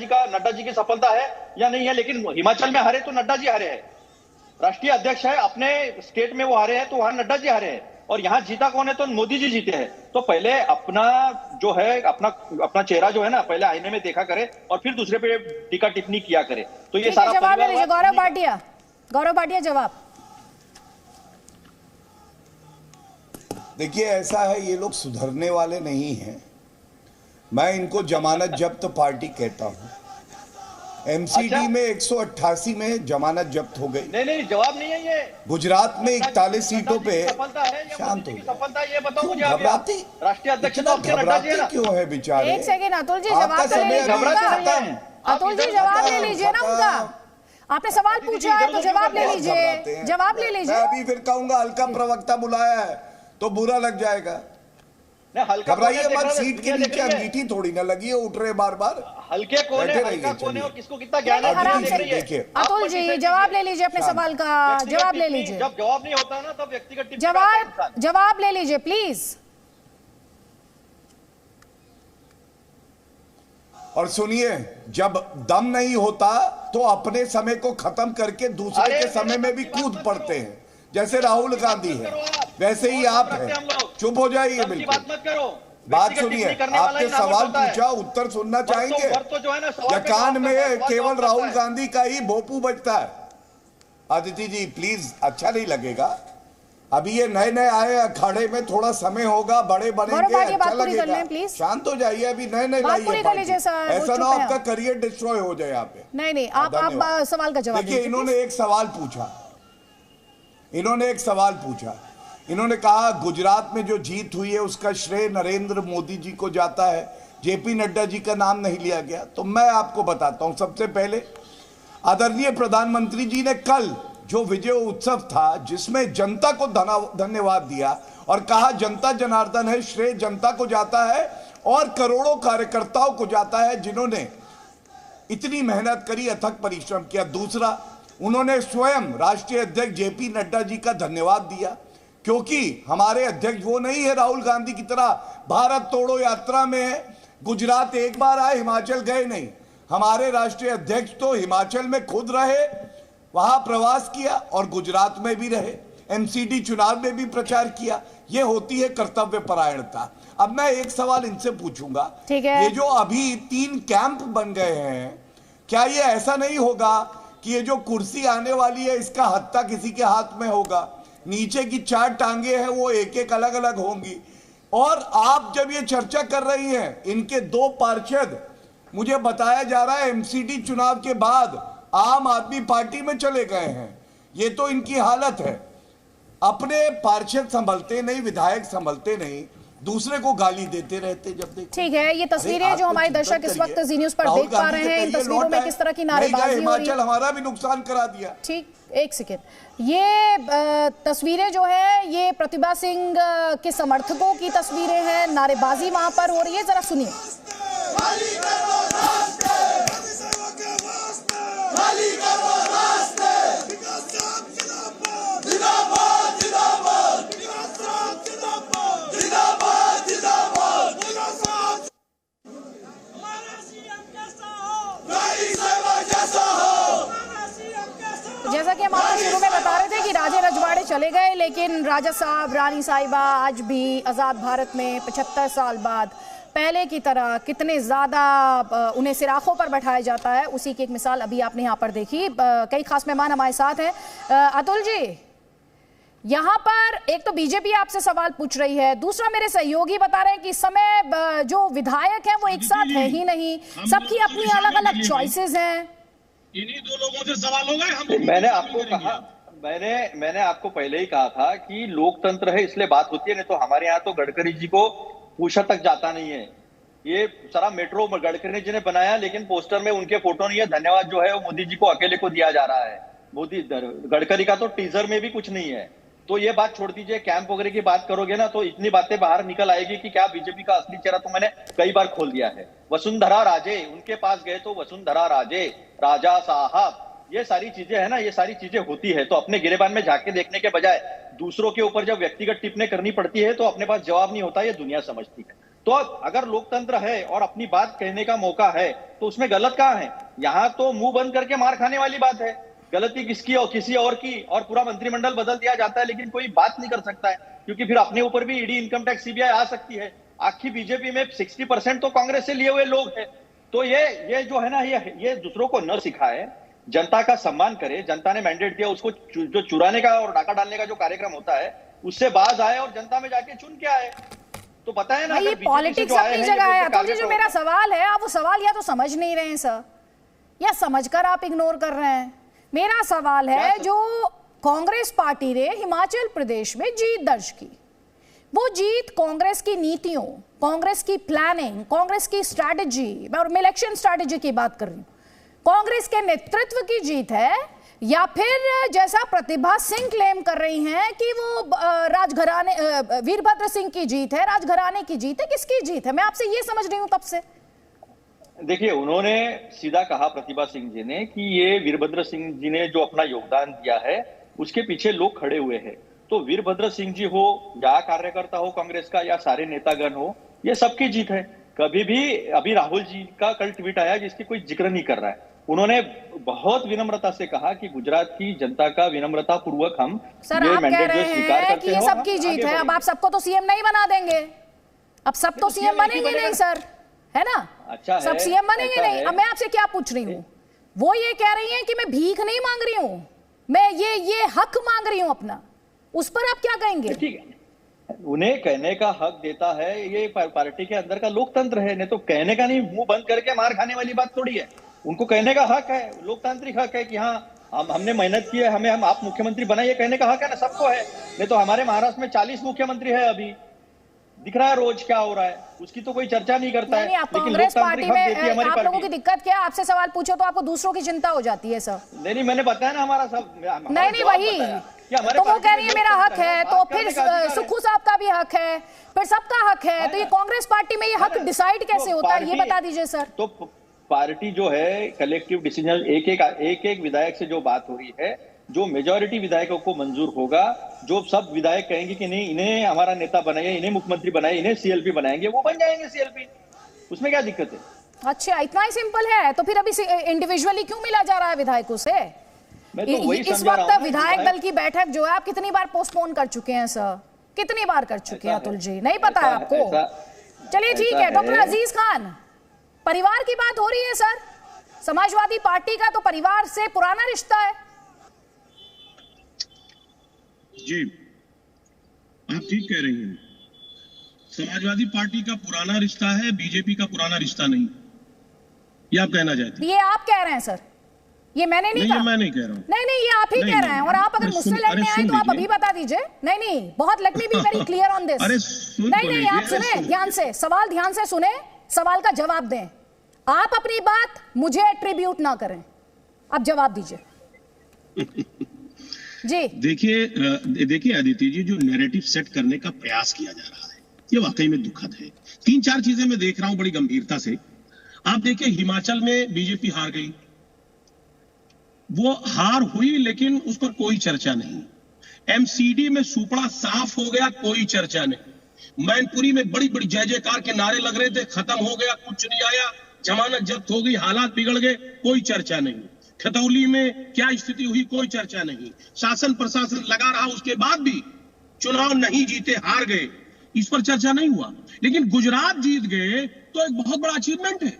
जी की सफलता है या नहीं है? लेकिन हिमाचल में हारे तो नड्डा जी हारे हैं, राष्ट्रीय अध्यक्ष है, अपने स्टेट में वो हारे हैं तो वहां नड्डा जी हारे हैं, और यहाँ जीता कौन है? तो मोदी जी जीते हैं। तो पहले अपना जो है अपना चेहरा जो है ना, पहले आईने में देखा करे और फिर दूसरे पे टीका टिप्पणी किया करे। तो ये सारा जवाब ले लीजिए गौरव भाटिया जवाब। देखिए, ऐसा है, ये लोग सुधरने वाले नहीं हैं। मैं इनको जमानत जब्त पार्टी कहता हूं। एमसीडी में 188 में जमानत जब्त हो गई। नहीं, जवाब नहीं है ये। गुजरात में 41 सीटों पे शांत हो सफलता, ये बताओ मुझे। घबराती राष्ट्रीय अध्यक्ष घबराते क्यों है बेचारे? एक सेकेंड अतुल जी, जवाब अतुल जी जवाब ले लीजिए ना उनका। आपने सवाल पूछा है तो जवाब ले लीजिए, जवाब ले लीजिए। मैं अभी फिर कहूंगा हल्का प्रवक्ता बुलाया है तो बुरा लग जाएगा। घबराइए मत, सीट के नीचे अंगीठी थोड़ी ना लगी है, उठ रहे बार बार। हल्के कौन है, हल्का कौन है और किसको कितना ज्ञान है? अतुल जी जवाब ले लीजिए अपने सवाल का, जवाब ले लीजिए। जब जवाब नहीं होता ना तब व्यक्तिगत जवाब ले लीजिए प्लीज। और सुनिए, जब दम नहीं होता तो अपने समय को खत्म करके दूसरे के समय में भी कूद पड़ते हैं। जैसे राहुल गांधी है वैसे ही आप हैं। चुप हो जाइए, बिल्कुल बात सुनिए। आपके सवाल पूछा, उत्तर सुनना चाहेंगे या कान में केवल राहुल गांधी का ही भोपू बजता है? अदिति जी प्लीज, अच्छा नहीं लगेगा। अभी ये नए नए आए अखाड़े में, थोड़ा समय होगा, बड़े बनेंगे, अच्छा लगेगा। शांत हो जाइए, अभी नए नए लाइए। ऐसा ना आपका करियर डिस्ट्रॉय हो जाए यहाँ पे। नहीं, आप सवाल का जवाब देखिए। इन्होंने एक सवाल पूछा, इन्होंने कहा गुजरात में जो जीत हुई है उसका श्रेय नरेंद्र मोदी जी को जाता है, जेपी नड्डा जी का नाम नहीं लिया गया। तो मैं आपको बताता हूं, सबसे पहले आदरणीय प्रधानमंत्री जी ने कल जो विजय उत्सव था जिसमें जनता को धन्यवाद दिया और कहा जनता जनार्दन है, श्रेय जनता को जाता है और करोड़ों कार्यकर्ताओं को जाता है जिन्होंने इतनी मेहनत करी, अथक परिश्रम किया। दूसरा, उन्होंने स्वयं राष्ट्रीय अध्यक्ष जेपी नड्डा जी का धन्यवाद दिया, क्योंकि हमारे अध्यक्ष वो नहीं है राहुल गांधी की तरह भारत तोड़ो यात्रा में गुजरात एक बार आए, हिमाचल गए नहीं। हमारे राष्ट्रीय अध्यक्ष तो हिमाचल में खुद रहे, वहां प्रवास किया और गुजरात में भी रहे, एमसीडी चुनाव में भी प्रचार किया। ये होती है कर्तव्य परायणता। अब मैं एक सवाल इनसे पूछूंगा, ये जो अभी 3 कैंप बन गए हैं, क्या ये ऐसा नहीं होगा कि ये जो कुर्सी आने वाली है इसका हत्था किसी के हाथ में होगा? नीचे की 4 टांगे हैं वो एक एक अलग अलग होंगी। और आप जब ये चर्चा कर रही हैं, इनके 2 पार्षद मुझे बताया जा रहा है एमसीडी चुनाव के बाद आम आदमी पार्टी में चले गए हैं। ये तो इनकी हालत है, अपने पार्षद संभलते नहीं, विधायक संभलते नहीं, दूसरे को गाली देते रहते। जब देखो ठीक है, ये तस्वीरें जो हमारे दर्शक इस वक्त जी न्यूज़ पर देख पा रहे हैं, इन तस्वीरों में किस तरह की नारेबाजी हो रही है। हिमाचल हमारा भी नुकसान करा दिया। ठीक, एक सेकेंड। ये तस्वीरें जो है ये प्रतिभा सिंह के समर्थकों की तस्वीरें हैं, नारेबाजी वहां पर हो रही है, जरा सुनिए। जैसा कि हम आपको शुरू में बता रहे थे कि राजे रजवाड़े चले गए, लेकिन राजा साहब, रानी साहिबा आज भी आज़ाद भारत में 75 साल बाद पहले की तरह कितने ज़्यादा उन्हें सिराखों पर बैठाया जाता है, उसी की एक मिसाल अभी आपने यहाँ पर देखी। कई खास मेहमान हमारे साथ हैं। अतुल जी, यहाँ पर एक तो बीजेपी आपसे सवाल पूछ रही है, दूसरा मेरे सहयोगी बता रहे हैं कि इस समय जो विधायक हैं वो एक साथ है ही नहीं, सबकी अपनी अलग अलग चॉइसेस हैं। इन्हीं 2 लोगों से सवाल हो गए। मैंने आपको कहा, मैंने आपको पहले ही कहा था कि लोकतंत्र है इसलिए बात होती है, नहीं तो हमारे यहाँ तो गडकरी जी को पूछा तक जाता नहीं है। ये सारा मेट्रो गडकरी जी ने बनाया, लेकिन पोस्टर में उनके फोटो नहीं है। धन्यवाद जो है वो मोदी जी को अकेले को दिया जा रहा है। गडकरी का तो टीजर में भी कुछ नहीं है। तो ये बात छोड़ दीजिए, कैंप वगैरह की बात करोगे ना तो इतनी बातें बाहर निकल आएगी कि क्या बीजेपी का असली चेहरा तो मैंने कई बार खोल दिया है। वसुंधरा राजे, उनके पास गए तो वसुंधरा राजे, राजा साहब, ये सारी चीजें है ना, ये सारी चीजें होती है। तो अपने गिरेबान में झांक के देखने के बजाय दूसरों के ऊपर जब व्यक्तिगत टिप्पणी करनी पड़ती है तो अपने पास जवाब नहीं होता, ये दुनिया समझती है। तो अगर लोकतंत्र है और अपनी बात कहने का मौका है तो उसमें गलत कहाँ है? यहाँ तो मुंह बंद करके मार खाने वाली बात है। गलती किसकी और किसी और की, और पूरा मंत्रिमंडल बदल दिया जाता है लेकिन कोई बात नहीं कर सकता है, क्योंकि फिर अपने ऊपर भी ईडी, इनकम टैक्स, सीबीआई आ सकती है। आखिर बीजेपी में 60% तो कांग्रेस से लिए हुए लोग हैं। तो ये जो है ना, ये दूसरों को न सिखाए, जनता का सम्मान करे। जनता ने मैंडेट दिया, उसको जो चुराने का और डाका डालने का जो कार्यक्रम होता है उससे बाज आए और जनता में जाके चुन के आए। तो बताए ना, पॉलिटिक्स अपनी जगह है। अतुल जी, जो मेरा सवाल है, आप वो सवाल या तो समझ नहीं रहे हैं सर, या समझकर आप इग्नोर कर रहे हैं। मेरा सवाल है, जो कांग्रेस पार्टी ने हिमाचल प्रदेश में जीत दर्ज की, वो जीत कांग्रेस की नीतियों, कांग्रेस की प्लानिंग, कांग्रेस की स्ट्रैटेजी, और मैं इलेक्शन स्ट्रैटेजी की बात कर रही हूं, कांग्रेस के नेतृत्व की जीत है, या फिर जैसा प्रतिभा सिंह क्लेम कर रही हैं कि वो राजघराने, वीरभद्र सिंह की जीत है, राजघराने की जीत है? किसकी जीत है? मैं आपसे ये समझ रही हूं तब से। देखिए, उन्होंने सीधा कहा प्रतिभा सिंह जी ने कि ये वीरभद्र सिंह जी ने जो अपना योगदान दिया है उसके पीछे लोग खड़े हुए हैं। तो वीरभद्र सिंह जी हो या कार्यकर्ता हो कांग्रेस का या सारे नेतागण हो, ये सबकी जीत है। कभी भी, अभी राहुल जी का कल ट्वीट आया जिसकी कोई जिक्र नहीं कर रहा है, उन्होंने बहुत विनम्रता से कहा कि गुजरात की जनता का विनम्रता पूर्वक हम ये मैंडेट जो स्वीकार करते हैं, ये सबकी जीत है। अब आप सबको तो सीएम नहीं बना देंगे, अब सब तो सीएम बनेंगे नहीं सर, है ना? अच्छा, सब सीएम बनेंगे नहीं। अब मैं आपसे क्या पूछ रही हूँ, वो ये कह रही हैं कि मैं भीख नहीं मांग रही हूँ, मैं ये हक मांग रही हूँ अपना, उस पर आप क्या कहेंगे? ठीक है, उन्हें कहने का हक देता है, ये पार्टी के अंदर का लोकतंत्र है। नहीं तो कहने का नहीं, मुंह बंद करके मार खाने वाली बात थोड़ी है। उनको कहने का हक है, लोकतांत्रिक हक है कि हाँ हमने मेहनत की है, हमें आप मुख्यमंत्री बनाइए, कहने का हक है ना, सबको है। नहीं तो हमारे महाराष्ट्र में 40 मुख्यमंत्री है, अभी दिख रहा है रोज क्या हो रहा है, उसकी तो कोई चर्चा नहीं करता है। लेकिन कांग्रेस पार्टी में आप लोगों की दिक्कत क्या है? आपसे सवाल पूछो तो आपको दूसरों की चिंता हो जाती है सर। नहीं, मैंने बताया ना हमारा सब। नहीं, वही तो वो कह रही है मेरा हक है, तो फिर सुक्खू साहब का भी हक है, फिर सबका हक है। तो ये कांग्रेस पार्टी में ये हक डिसाइड कैसे होता है, ये बता दीजिए सर। तो पार्टी जो है कलेक्टिव डिसीजन, एक विधायक से जो बात हो रही है, जो मेजॉरिटी विधायकों को मंजूर होगा, जो सब विधायक कहेंगे कि नहीं इन्हें हमारा नेता बनाइए, इन्हें मुख्यमंत्री बनाइए, इन्हें सीएलपी बनाएंगे, वो बन जाएंगे सीएलपी। उसमें क्या दिक्कत है? अच्छा, इतना ही सिंपल है। तो फिर अभी इंडिविजुअली क्यों मिला जा रहा है विधायकों से? इस वक्त विधायक दल की बैठक जो है आप कितनी बार पोस्टपोन कर चुके हैं सर, कितनी बार कर चुके हैं अतुल जी? नहीं पता है आपको? चलिए ठीक है। डॉक्टर अजीज खान, परिवार की बात हो रही है सर, समाजवादी पार्टी का तो परिवार से पुराना रिश्ता है। जी, आप ठीक कह रही हैं, समाजवादी पार्टी का पुराना रिश्ता है, बीजेपी का पुराना रिश्ता नहीं, ये आप कहना चाहते हैं? ये आप कह रहे हैं सर, ये मैंने नहीं कहा। मैं नहीं कह रहा हूँ। नहीं, ये आप ही कह रहे हैं। और आप अगर मुझसे लड़ने आए तो आप अभी बता दीजिए। नहीं, बहुत let me be very clear on this. नहीं, आप सुने ध्यान से, सवाल ध्यान से सुने, सवाल का जवाब दें। आप अपनी बात मुझे एट्रीब्यूट ना करें, अब जवाब दीजिए जी। देखिए आदित्य जी, जो नैरेटिव सेट करने का प्रयास किया जा रहा है, ये वाकई में दुखद है। 3-4 चीजें मैं देख रहा हूं बड़ी गंभीरता से। आप देखिए, हिमाचल में बीजेपी हार गई, वो हार हुई लेकिन उस पर कोई चर्चा नहीं। एमसीडी में सुपड़ा साफ हो गया, कोई चर्चा नहीं। मैनपुरी में बड़ी बड़ी जय जयकार के नारे लग रहे थे, खत्म हो गया, कुछ नहीं आया, जमानत जब्त हो गई, हालात बिगड़ गए, कोई चर्चा नहीं। खतौली में क्या स्थिति हुई, कोई चर्चा नहीं। शासन प्रशासन लगा रहा, उसके बाद भी चुनाव नहीं जीते, हार गए, इस पर चर्चा नहीं हुआ। लेकिन गुजरात जीत गए तो एक बहुत बड़ा अचीवमेंट है,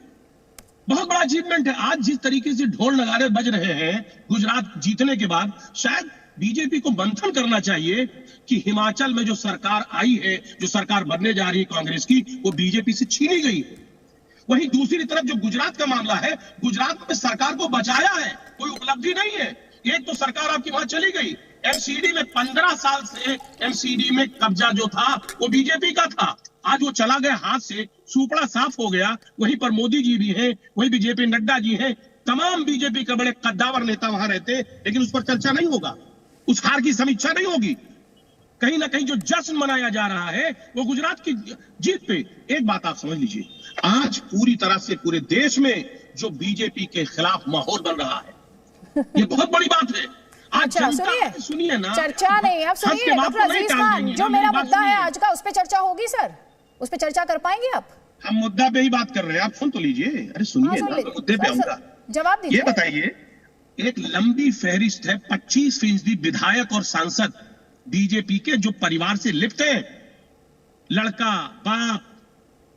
बहुत बड़ा अचीवमेंट है। आज जिस तरीके से ढोल नगाड़े बज रहे हैं गुजरात जीतने के बाद, शायद बीजेपी को मंथन करना चाहिए कि हिमाचल में जो सरकार आई है, जो सरकार बनने जा रही है कांग्रेस की, वो बीजेपी से छीनी गई है। वहीं दूसरी तरफ जो गुजरात का मामला है, गुजरात में सरकार को बचाया है, कोई उपलब्धि नहीं है। एक तो सरकार आपकी वहां चली गई, एमसीडी में 15 साल से एमसीडी में कब्जा जो था वो बीजेपी का था, आज वो चला गया हाथ से, सुपड़ा साफ हो गया। वहीं पर मोदी जी भी हैं, वहीं बीजेपी नड्डा जी हैं, तमाम बीजेपी के बड़े कद्दावर नेता वहां रहते, लेकिन उस पर चर्चा नहीं होगा, उस हार की समीक्षा नहीं होगी। कहीं ना कहीं जो जश्न मनाया जा रहा है वो गुजरात की जीत पे। एक बात आप समझ लीजिए, आज पूरी तरह से पूरे देश में जो बीजेपी के खिलाफ माहौल बन रहा है, ये बहुत बड़ी बात है। आज सुनिए ना, चर्चा नहीं, अब सुनिए डॉक्टर अजीज खान, जो मेरा मुद्दा है आज का, उस पर चर्चा होगी सर, उस पर चर्चा कर पाएंगे आप? हम मुद्दा पे ही बात कर रहे हैं, आप सुन तो लीजिए। अरे सुनिए ना, मुद्दे पे आऊंगा, जवाब दीजिए। ये बताइए एक लंबी फहरिस्त है, 25% विधायक और सांसद बीजेपी के जो परिवार से लिप्त हैं। लड़का, बाप,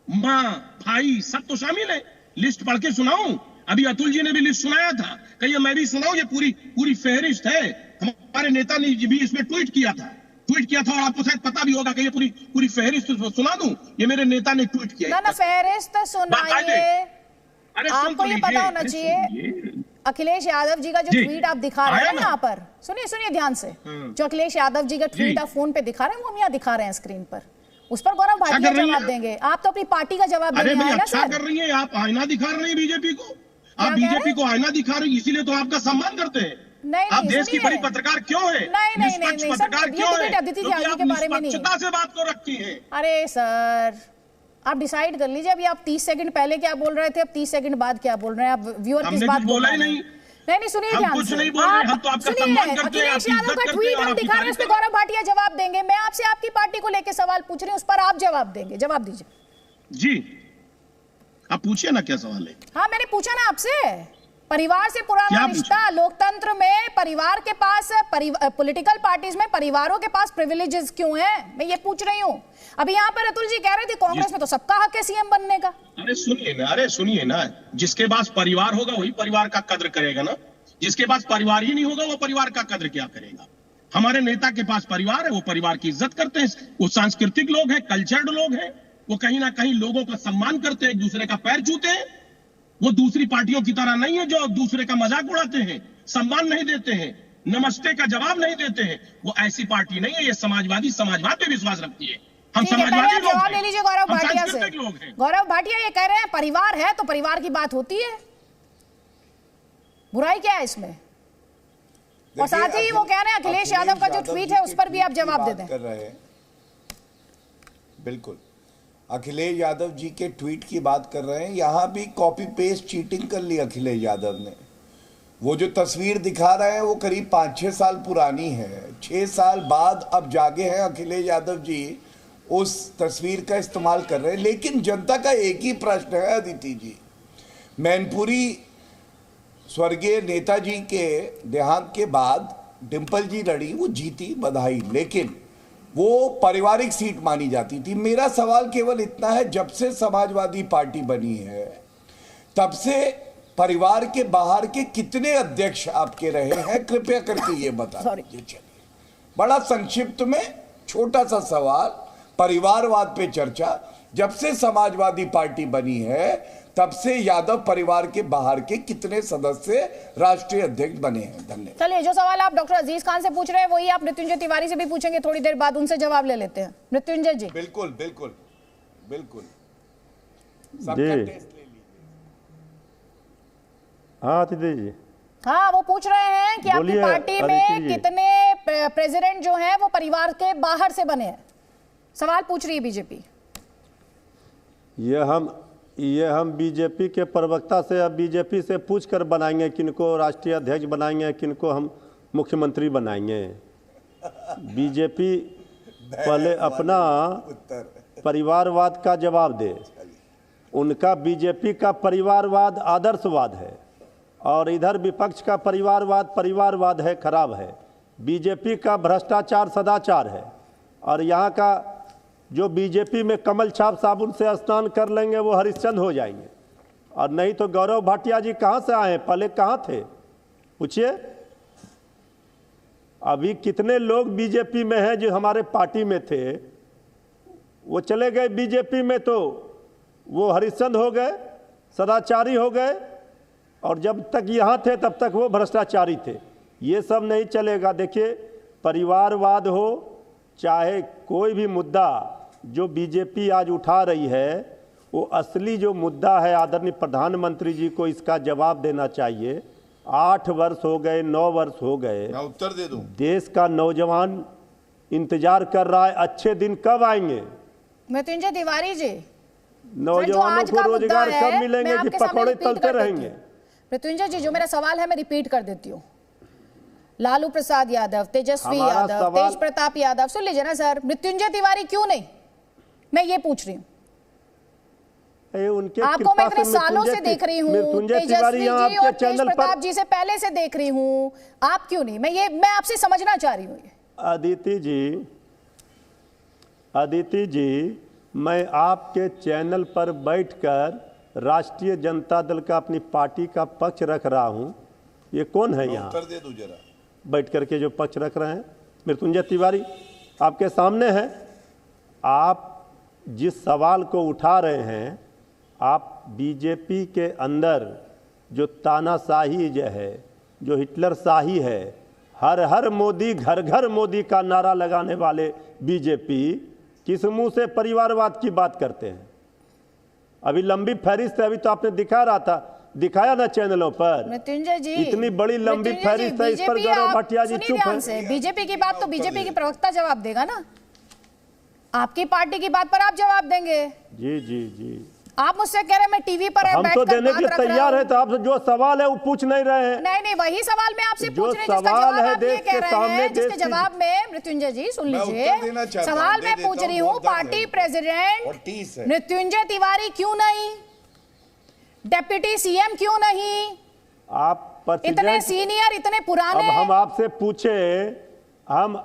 मां, भाई सब तो शामिल है। लिस्ट पढ़ के सुनाऊं? अभी अतुल जी ने भी लिस्ट सुनाया था, कहिए मैं भी सुनाऊं? ये पूरी फहरिस्त है। हमारे नेता ने भी इसमें ट्वीट किया था और आपको शायद पता भी होगा कि ये पूरी फहरिस्त सुना दूं? ये मेरे नेता ने ट्वीट किया। ना फहरिस्त सुनाइए, आपको ये पता होना चाहिए। अखिलेश यादव जी का जो ट्वीट आप दिखा रहे हैं यहाँ पर, सुनिए ध्यान से, जो अखिलेश यादव जी का ट्वीट आप फोन पे दिखा रहे हैं, वो हम यहाँ दिखा रहे हैं स्क्रीन पर, उस पर गौरव भाटिया जवाब देंगे। आप तो अपनी पार्टी का जवाब देंगे ना अच्छा कर रही है, आप आईना दिखा रही है बीजेपी को, आप बीजेपी को आईना दिखा रही, इसीलिए तो आपका सम्मान करते हैं। नहीं, आप देश की बड़ी पत्रकार क्यों है? नहीं पत्रकार क्यों है? अदिति त्यागी के बारे में नहीं, से बात को रखती है। अरे सर, आप डिसाइड कर लीजिए। अभी आप 30 सेकंड पहले क्या बोल रहे थे, अब 30 सेकंड बाद क्या बोल रहे हैं। आप व्यूअर किस बात बोला ही नहीं। नहीं सुनिए ध्यान से, हम तो आपका सम्मान करते हैं, अखिलेश यादव का ट्वीट हम दिखा रहे हैं, उस पर गौरव भाटिया जवाब देंगे। मैं आपसे आपकी पार्टी को लेकर सवाल पूछ रही हूँ, उस पर आप जवाब देंगे। जवाब दीजिए जी, आप पूछिए ना क्या सवाल है। हाँ, मैंने पूछा ना आपसे, परिवार से पुराना रिश्ता, लोकतंत्र में परिवार के पास, पॉलिटिकल पार्टीज में परिवारों के पास प्रिविलेजेस क्यों हैं, मैं ये पूछ रही हूँ। अभी यहाँ पर अतुल जी कह रहे थे कांग्रेस में तो सबका हक है सीएम बनने का। अरे सुनिए ना, जिसके पास परिवार होगा वही परिवार का कद्र करेगा ना। जिसके पास परिवार ही नहीं होगा वो परिवार का कद्र क्या करेगा? हमारे नेता के पास परिवार है, वो परिवार की इज्जत करते हैं, वो सांस्कृतिक लोग हैं, कल्चर्ड लोग हैं, वो कहीं ना कहीं लोगों का सम्मान करते हैं, एक दूसरे का पैर छूते हैं। वो दूसरी पार्टियों की तरह नहीं है जो दूसरे का मजाक उड़ाते हैं, सम्मान नहीं देते हैं, नमस्ते का जवाब नहीं देते हैं। वो ऐसी पार्टी नहीं है, ये समाजवाद पे विश्वास रखती है। हम समाजवादी लोग जवाब ले लीजिए गौरव भाटिया से। गौरव भाटिया ये कह रहे हैं परिवार है तो परिवार की बात होती है, बुराई क्या है इसमें? और साथ ही वो कह रहे हैं अखिलेश यादव का जो ट्वीट है उस पर भी आप जवाब दे दें। कर रहे हैं बिल्कुल, अखिलेश यादव जी के ट्वीट की बात कर रहे हैं। यहां भी कॉपी पेस्ट चीटिंग कर ली अखिलेश यादव ने। वो जो तस्वीर दिखा रहे हैं वो करीब 5-6 साल पुरानी है। 6 साल बाद अब जागे हैं अखिलेश यादव जी, उस तस्वीर का इस्तेमाल कर रहे हैं। लेकिन जनता का एक ही प्रश्न है अदिति जी, मैनपुरी स्वर्गीय नेताजी के देहांत के बाद डिंपल जी लड़ी, वो जीती, बधाई, लेकिन वो पारिवारिक सीट मानी जाती थी। मेरा सवाल केवल इतना है, जब से समाजवादी पार्टी बनी है तब से परिवार के बाहर के कितने अध्यक्ष आपके रहे हैं, कृपया करके ये बता दीजिए। चलिए, बड़ा संक्षिप्त में छोटा सा सवाल, परिवारवाद पे चर्चा। जब से समाजवादी पार्टी बनी है तब से यादव परिवार के बाहर के कितने सदस्य राष्ट्रीय अध्यक्ष बने हैं? धन्यवाद। चलिए, जो सवाल आप डॉक्टर अजीज खान से पूछ रहे हैं वही आप मृत्युंजय तिवारी से भी पूछेंगे, थोड़ी देर बाद उनसे जवाब ले लेते हैं। मृत्युंजय जी। बिल्कुल बिल्कुल बिल्कुल जी। हाँ अतिथि जी। हाँ, वो पूछ रहे हैं कि आपकी पार्टी में कितने प्रेसिडेंट जो हैं वो परिवार के बाहर से बने हैं, सवाल पूछ रही है बीजेपी। ये हम बीजेपी के प्रवक्ता से, अब बीजेपी से पूछकर बनाएंगे किनको राष्ट्रीय अध्यक्ष बनाएंगे, किनको हम मुख्यमंत्री बनाएंगे। बीजेपी पहले अपना परिवारवाद का जवाब दे। उनका बीजेपी का परिवारवाद आदर्शवाद है और इधर विपक्ष का परिवारवाद है, खराब है। बीजेपी का भ्रष्टाचार सदाचार है और यहाँ का जो बीजेपी में कमल छाप साबुन से स्नान कर लेंगे वो हरिश्चंद्र हो जाएंगे। और नहीं तो गौरव भाटिया जी कहाँ से आए, पहले कहाँ थे पूछिए। अभी कितने लोग बीजेपी में हैं जो हमारे पार्टी में थे, वो चले गए बीजेपी में तो वो हरिश्चंद्र हो गए, सदाचारी हो गए, और जब तक यहाँ थे तब तक वो भ्रष्टाचारी थे। ये सब नहीं चलेगा। देखिए, परिवारवाद हो चाहे कोई भी मुद्दा जो बीजेपी आज उठा रही है, वो असली जो मुद्दा है, आदरणीय प्रधानमंत्री जी को इसका जवाब देना चाहिए। 8 वर्ष हो गए, 9 वर्ष हो गए, मैं उत्तर दे दूं। देश का नौजवान इंतजार कर रहा है, अच्छे दिन कब आएंगे? मृत्युंजय तिवारी जी, नौजवानों को रोजगार कब मिलेंगे कि पकौड़े तलते रहेंगे? मृत्युंजय जी, जो मेरा सवाल है मैं रिपीट कर देती हूँ। लालू प्रसाद यादव, तेजस्वी यादव, तेज प्रताप यादव, सुन लीजिए ना सर। मृत्युंजय तिवारी क्यों नहीं, मैं ये पूछ रही हूँ। उनके आपको मैं इतने सालों से देख रही हूँ, तेजस्वी जी और तेज प्रताप जी से पहले से देख रही हूँ, आप क्यों नहीं? मैं आपसे समझना चाह रही हूँ। अदिति जी, मैं आपके चैनल पर बैठकर राष्ट्रीय जनता दल का अपनी पार्टी का पक्ष रख रहा हूं। ये कौन है यहाँ उत्तर दे दो जरा, बैठ करके जो पक्ष रख रहे हैं? मृत्युंजय तिवारी आपके सामने है। आप जिस सवाल को उठा रहे हैं, आप बीजेपी के अंदर जो तानाशाही जो है, जो हिटलर शाही है, हर हर मोदी घर घर मोदी का नारा लगाने वाले बीजेपी किस मुंह से परिवारवाद की बात करते हैं? अभी लंबी फहरिस्त है, अभी तो आपने दिखाया ना चैनलों पर। मृत्युंजय जी, इतनी बड़ी लंबी फहरिस्त है, इस पर गौरव भाटिया जी चुप है। बीजेपी की बात तो बीजेपी की प्रवक्ता जवाब देगा ना, आपकी पार्टी की बात पर आप जवाब देंगे। जी जी जी, आप मुझसे कह रहे हैं मैं टीवी पर हम तो देने के लिए तैयार है, तो आप जो सवाल है वो पूछ नहीं रहे हैं। नहीं, वही सवाल मैं आपसे पूछ रही हूं, जिसका जवाब आप ये कह रहे हैं, जिसके जवाब में मृत्युंजय जी सुन लीजिए, सवाल मैं पूछ रही हूँ, पार्टी प्रेसिडेंट मृत्युंजय तिवारी क्यों नहीं, डिप्टी सीएम क्यों नहीं? आप इतने सीनियर, इतने पुराने। अब हम आपसे पूछे, हम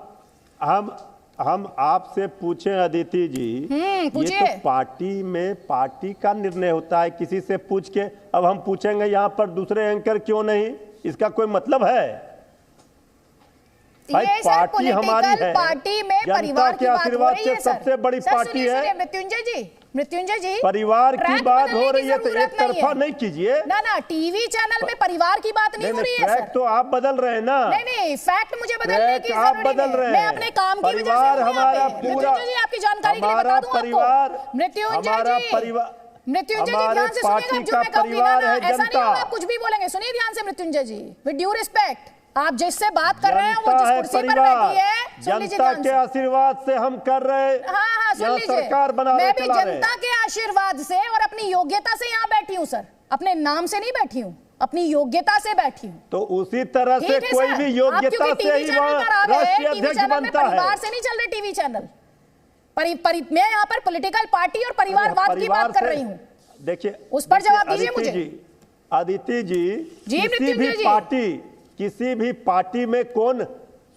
आपसे पूछे अदिति जी, ये तो पार्टी का निर्णय होता है, किसी से पूछ के। अब हम पूछेंगे यहाँ पर दूसरे एंकर क्यों नहीं, इसका कोई मतलब है? भाई पार्टी हमारी है, पार्टी में परिवार के आशीर्वाद से सबसे बड़ी पार्टी है। मृत्युंजय जी, परिवार की बात हो रही है तो एक तरफा नहीं कीजिए ना। टीवी चैनल में परिवार की बात नहीं हो रही है सर। तो आप बदल रहे हैं ना। नहीं, फैक्ट मुझे बदलने की आप बदल रहे हैं। मैं अपने काम की वजह से हमारा पूरा, मृत्युंजय जी आपकी जानकारी के लिए बता दूं आपको, मृत्युंजय जी ध्यान से सुनिएगा, जो मैं कहूंगी ना ऐसा नहीं होगा, आप कुछ भी बोलेंगे। सुनिए ध्यान से मृत्युंजय जी, विद ड्यू रिस्पेक्ट, आप जिससे बात कर रहे हैं वो जिस कुर्सी पर बैठी है, जनता के आशीर्वाद से हम कर रहे हैं। हाँ, सुन लीजिए, सरकार बना रहे, मैं भी जनता के आशीर्वाद से और अपनी योग्यता से यहाँ बैठी हूँ सर, अपने नाम से नहीं बैठी हूँ, अपनी योग्यता से बैठी हूँ। तो उसी तरह से कोई भी योग्यता से ही राष्ट्रीय अध्यक्ष बनता है। परिवार से नहीं चल रहे टीवी चैनल, मैं यहाँ पर पॉलिटिकल पार्टी और परिवारवाद की बात कर रही हूँ। देखिए, उस पर जवाब दीजिए मुझे। अदिति जी, किसी भी पार्टी में कौन,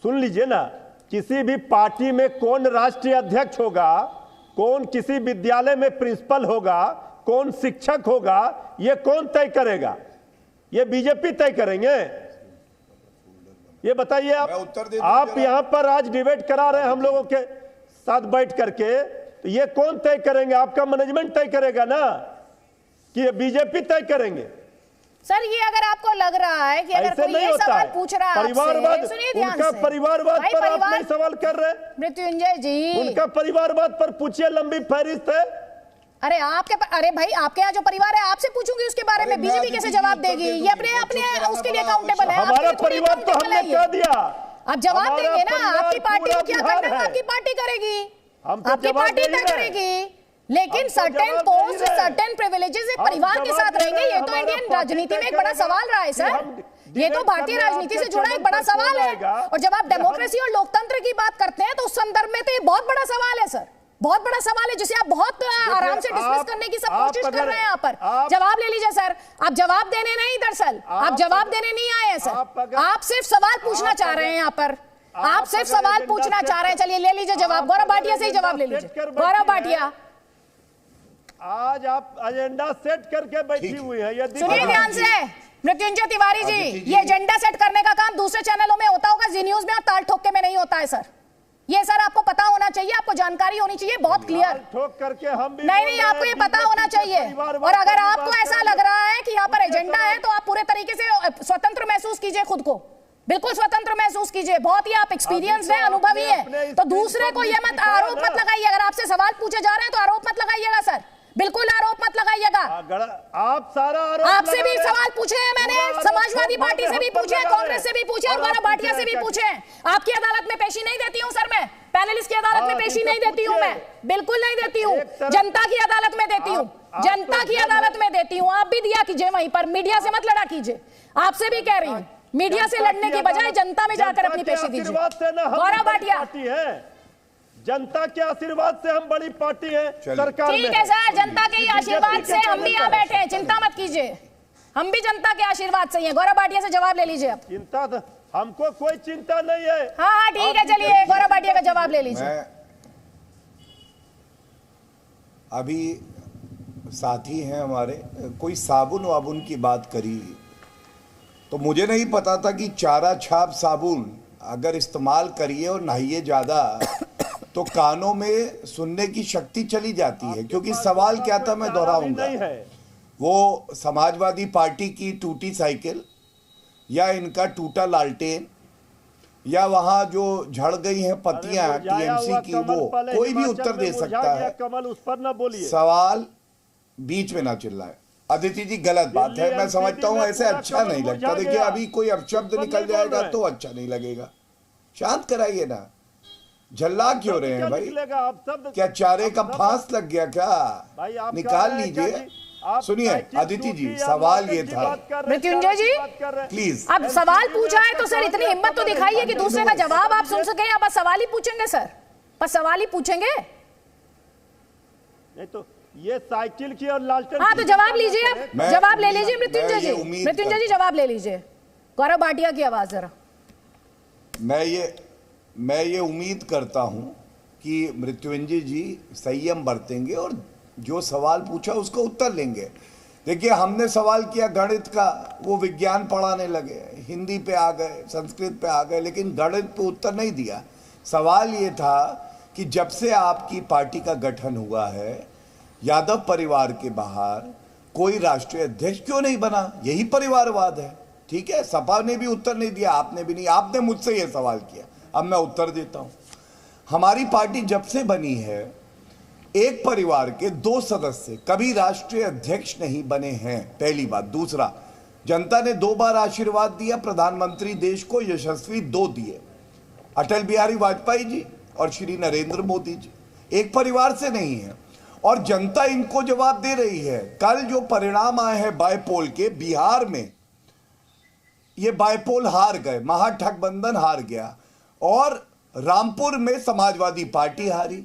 सुन लीजिए ना, किसी भी पार्टी में कौन राष्ट्रीय अध्यक्ष होगा, कौन किसी विद्यालय में प्रिंसिपल होगा, कौन शिक्षक होगा, ये कौन तय करेगा? ये बीजेपी तय करेंगे? ये बताइए आप यहाँ पर आज डिबेट करा रहे हैं हम लोगों के साथ बैठ करके, तो ये कौन तय करेंगे? आपका मैनेजमेंट तय करेगा ना, कि ये बीजेपी तय करेंगे? सर, ये अगर आपको लग रहा है कि अगर कोई ये सवाल पूछ रहा है आपसे, सुनिए ध्यान से, उनका परिवारवाद पर आप नहीं सवाल कर रहे मृत्युंजय जी, उनका परिवारवाद पर पूछिए, लंबी फहरिस्त है। अरे भाई आपके यहाँ जो परिवार है, आपसे पूछूंगी उसके बारे में, बीजेपी कैसे जवाब देगी? ये अपने उसके लिए अकाउंटेबल है। हमारा परिवार तो हमने कह दिया, आप जवाब देंगे ना, आपकी पार्टी को क्या करना है आपकी पार्टी करेगी, आपकी पार्टी तय करेगी। लेकिन सर्टेन पोस्ट, सर्टेन प्रिविलेजेस एक परिवार के साथ रहेंगे, ये तो इंडियन राजनीति में एक बड़ा सवाल रहा है सर, ये तो भारतीय राजनीति से जुड़ा एक बड़ा सवाल है। और जब आप डेमोक्रेसी और लोकतंत्र की बात करते हैं तो उस संदर्भ में तो ये बहुत बड़ा सवाल है सर, बहुत बड़ा सवाल है, जिसे आप बहुत आराम से डिस्कस करने की सब कोशिश कर रहे हैं। यहाँ पर जवाब ले लीजिए सर, आप जवाब देने नहीं, दरअसल आप जवाब देने नहीं आए हैं सर, आप सिर्फ सवाल पूछना चाह रहे हैं। यहाँ पर आप सिर्फ सवाल पूछना चाह रहे हैं। चलिए ले लीजिए जवाब, गौरव भाटिया से ही जवाब ले लीजिए। गौरव भाटिया, आज आप एजेंडा सेट करके बैठी हुई है, ये सुनिए ध्यान से मृत्युंजय तिवारी जी, ये एजेंडा सेट करने का काम दूसरे चैनलों में होता होगा, जी न्यूज में और ताल ठोक के में नहीं होता है सर। ये सर आपको पता होना चाहिए, आपको जानकारी होनी चाहिए बहुत क्लियर। ठोक करके हम भी नहीं, आपको ये पता होना चाहिए। और अगर आपको ऐसा लग रहा है कि यहाँ पर एजेंडा है, तो आप पूरे तरीके से स्वतंत्र महसूस कीजिए, खुद को बिल्कुल स्वतंत्र महसूस कीजिए, बहुत ही आप एक्सपीरियंस है, अनुभवी है। तो दूसरे को ये मत आरोप मत लगाइए, अगर आपसे सवाल पूछे जा रहे हैं तो आरोप मत लगाइएगा सर, बिल्कुल आरोप मत लगाइएगा। आप सारा आरोप, आपसे भी सवाल पूछे हैं मैंने, समाजवादी पार्टी से भी पूछे, कांग्रेस से भी पूछे और गौरव भाटिया से भी पूछे। आपकी अदालत में पेशी नहीं देती हूँ सर, मैं पैनलिस्ट की अदालत में पेशी नहीं देती हूँ, मैं बिल्कुल नहीं देती हूँ, जनता की अदालत में देती हूँ, जनता की अदालत में देती हूँ। आप भी दिया कीजिए वहीं पर, मीडिया से मत लड़ा कीजिए। आपसे भी कह रही हूँ, मीडिया से लड़ने की बजाय जनता में जाकर अपनी पेशी दीजिए। गौरव भाटिया, जनता के आशीर्वाद से हम बड़ी पार्टी है सरकार में। ठीक है सर, जनता के आशीर्वाद से हम भी यहाँ बैठे हैं, चिंता मत कीजिए, हम भी जनता के आशीर्वाद से ही हैं। गौरव भाटिया से जवाब ले लीजिए अब। चिंता हमको कोई चिंता नहीं है। हाँ ठीक है, चलिए गौरव भाटिया का जवाब ले लीजिए। अभी साथी हैं हमारे, कोई साबुन वाबुन की बात करी, तो मुझे नहीं पता था कि चारा छाप साबुन अगर इस्तेमाल करिए और नहाइए ज़्यादा तो कानों में सुनने की शक्ति चली जाती है। क्योंकि सवाल क्या था, मैं दोहराऊंगा, वो समाजवादी पार्टी की टूटी साइकिल या इनका टूटा लालटेन या वहां जो झड़ गई हैं पत्तियां टीएमसी की, वो कोई भी उत्तर दे सकता है। कमल उस पर ना बोलिए, सवाल बीच में ना चिल्लाए। अदिति जी गलत बात है, मैं समझता हूं, ऐसे अच्छा नहीं लगता। देखिए अभी कोई अपशब्द निकल जाएगा तो अच्छा नहीं लगेगा, शांत कराइए ना, झल्ला क्यों रहे हैं भाई? क्या चारे का फांस लग गया क्या? निकाल लीजिए। सुनिए अदिति जी, सवाल ये था, मृत्युंजय जी प्लीज, अब सवाल पूछा है तो सर इतनी हिम्मत तो दिखाइए कि दूसरे का जवाब आप सुन सके। आप बस सवाल ही पूछेंगे सर, बस सवाल ही पूछेंगे? नहीं तो ये साइकिल की और लालटेन। हाँ तो जवाब लीजिए, आप जवाब ले लीजिए मृत्युंजय जी। मृत्युंजय जी जवाब ले लीजिए। गौरव भाटिया की आवाज जरा। मैं ये उम्मीद करता हूं कि मृत्युंजय जी संयम बरतेंगे और जो सवाल पूछा उसका उत्तर लेंगे। देखिए हमने सवाल किया गणित का, वो विज्ञान पढ़ाने लगे, हिंदी पे आ गए, संस्कृत पे आ गए, लेकिन गणित पे उत्तर नहीं दिया। सवाल ये था कि जब से आपकी पार्टी का गठन हुआ है, यादव परिवार के बाहर कोई राष्ट्रीय अध्यक्ष क्यों नहीं बना? यही परिवारवाद है। ठीक है, सपा ने भी उत्तर नहीं दिया, आपने भी नहीं। आपने मुझसे यह सवाल किया, अब मैं उत्तर देता हूं। हमारी पार्टी जब से बनी है, एक परिवार के 2 सदस्य कभी राष्ट्रीय अध्यक्ष नहीं बने हैं, पहली बात। दूसरा, जनता ने 2 बार आशीर्वाद दिया, प्रधानमंत्री देश को यशस्वी 2 दिए, अटल बिहारी वाजपेयी जी और श्री नरेंद्र मोदी जी। एक परिवार से नहीं है और जनता इनको जवाब दे रही है। कल जो परिणाम आए हैं बायपोल के, बिहार में ये बायपोल हार गए, महागठबंधन हार गया और रामपुर में समाजवादी पार्टी हारी।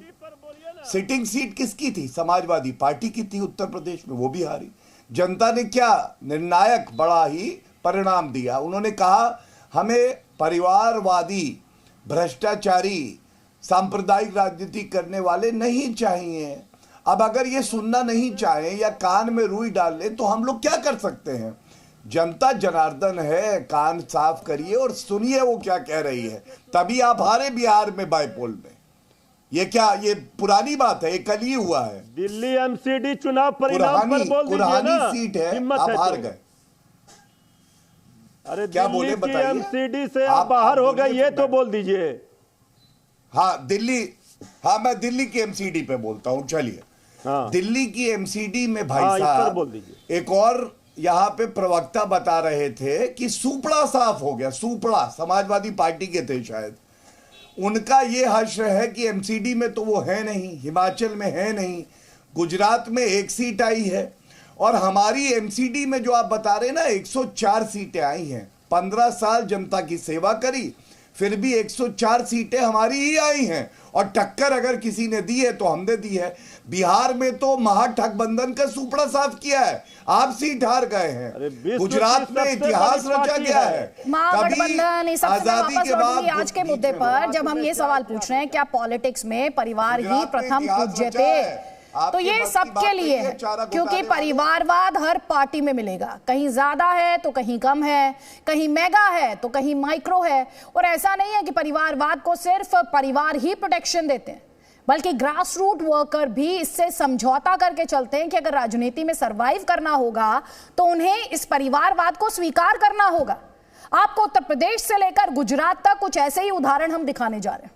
सिटिंग सीट किसकी थी? समाजवादी पार्टी की थी उत्तर प्रदेश में, वो भी हारी। जनता ने क्या निर्णायक बड़ा ही परिणाम दिया, उन्होंने कहा हमें परिवारवादी, भ्रष्टाचारी, सांप्रदायिक राजनीति करने वाले नहीं चाहिए। अब अगर ये सुनना नहीं चाहे या कान में रुई डाल ले तो हम लोग क्या कर सकते हैं? जनता जनार्दन है, कान साफ करिए और सुनिए वो क्या कह रही है। तभी आप हारे बिहार में बायपोल में। ये क्या, ये पुरानी बात है, ये कल ही हुआ है। दिल्ली एमसीडी चुनाव परिणाम पर बोल दीजिए ना, सीट है, हिम्मत आप है हार तो। गए। अरे क्या दिल्ली बोले की बताइए? एमसीडी से आप बाहर हो गए, ये तो बोल दीजिए। हाँ दिल्ली, हाँ मैं दिल्ली की एमसीडी पे बोलता हूँ। चलिए दिल्ली की एमसीडी में भाई साहब बोल दीजिए। एक और यहाँ पे प्रवक्ता बता रहे थे कि सुपड़ा साफ हो गया। सुपड़ा समाजवादी पार्टी के थे शायद, उनका ये हश्र है कि एमसीडी में तो वो है नहीं, हिमाचल में है नहीं, गुजरात में 1 सीट आई है और हमारी एमसीडी में जो आप बता रहे हैं ना 104 सीटें आई हैं। 15 साल जनता की सेवा करी, फिर भी 104 सीटें हमारी ही आई हैं और टक्कर अगर किसी ने दी है तो हमने दी है। बिहार में तो महागठबंधन का सुपड़ा साफ किया है, आप सीट हार गए हैं। गुजरात में इतिहास रचा गया है। महागठबंधन आजादी के बाद आज के मुद्दे पर जब हम ये सवाल पूछ रहे हैं क्या पॉलिटिक्स में परिवार ही प्रथम पूज्यते, तो ये सबके लिए है, क्योंकि परिवारवाद हर पार्टी में मिलेगा। कहीं ज्यादा है तो कहीं कम है, कहीं मेगा है तो कहीं माइक्रो है। और ऐसा नहीं है कि परिवारवाद को सिर्फ परिवार ही प्रोटेक्शन देते हैं, बल्कि ग्रास रूट वर्कर भी इससे समझौता करके चलते हैं कि अगर राजनीति में सरवाइव करना होगा तो उन्हें इस परिवारवाद को स्वीकार करना होगा। आपको उत्तर प्रदेश से लेकर गुजरात तक कुछ ऐसे ही उदाहरण हम दिखाने जा रहे हैं।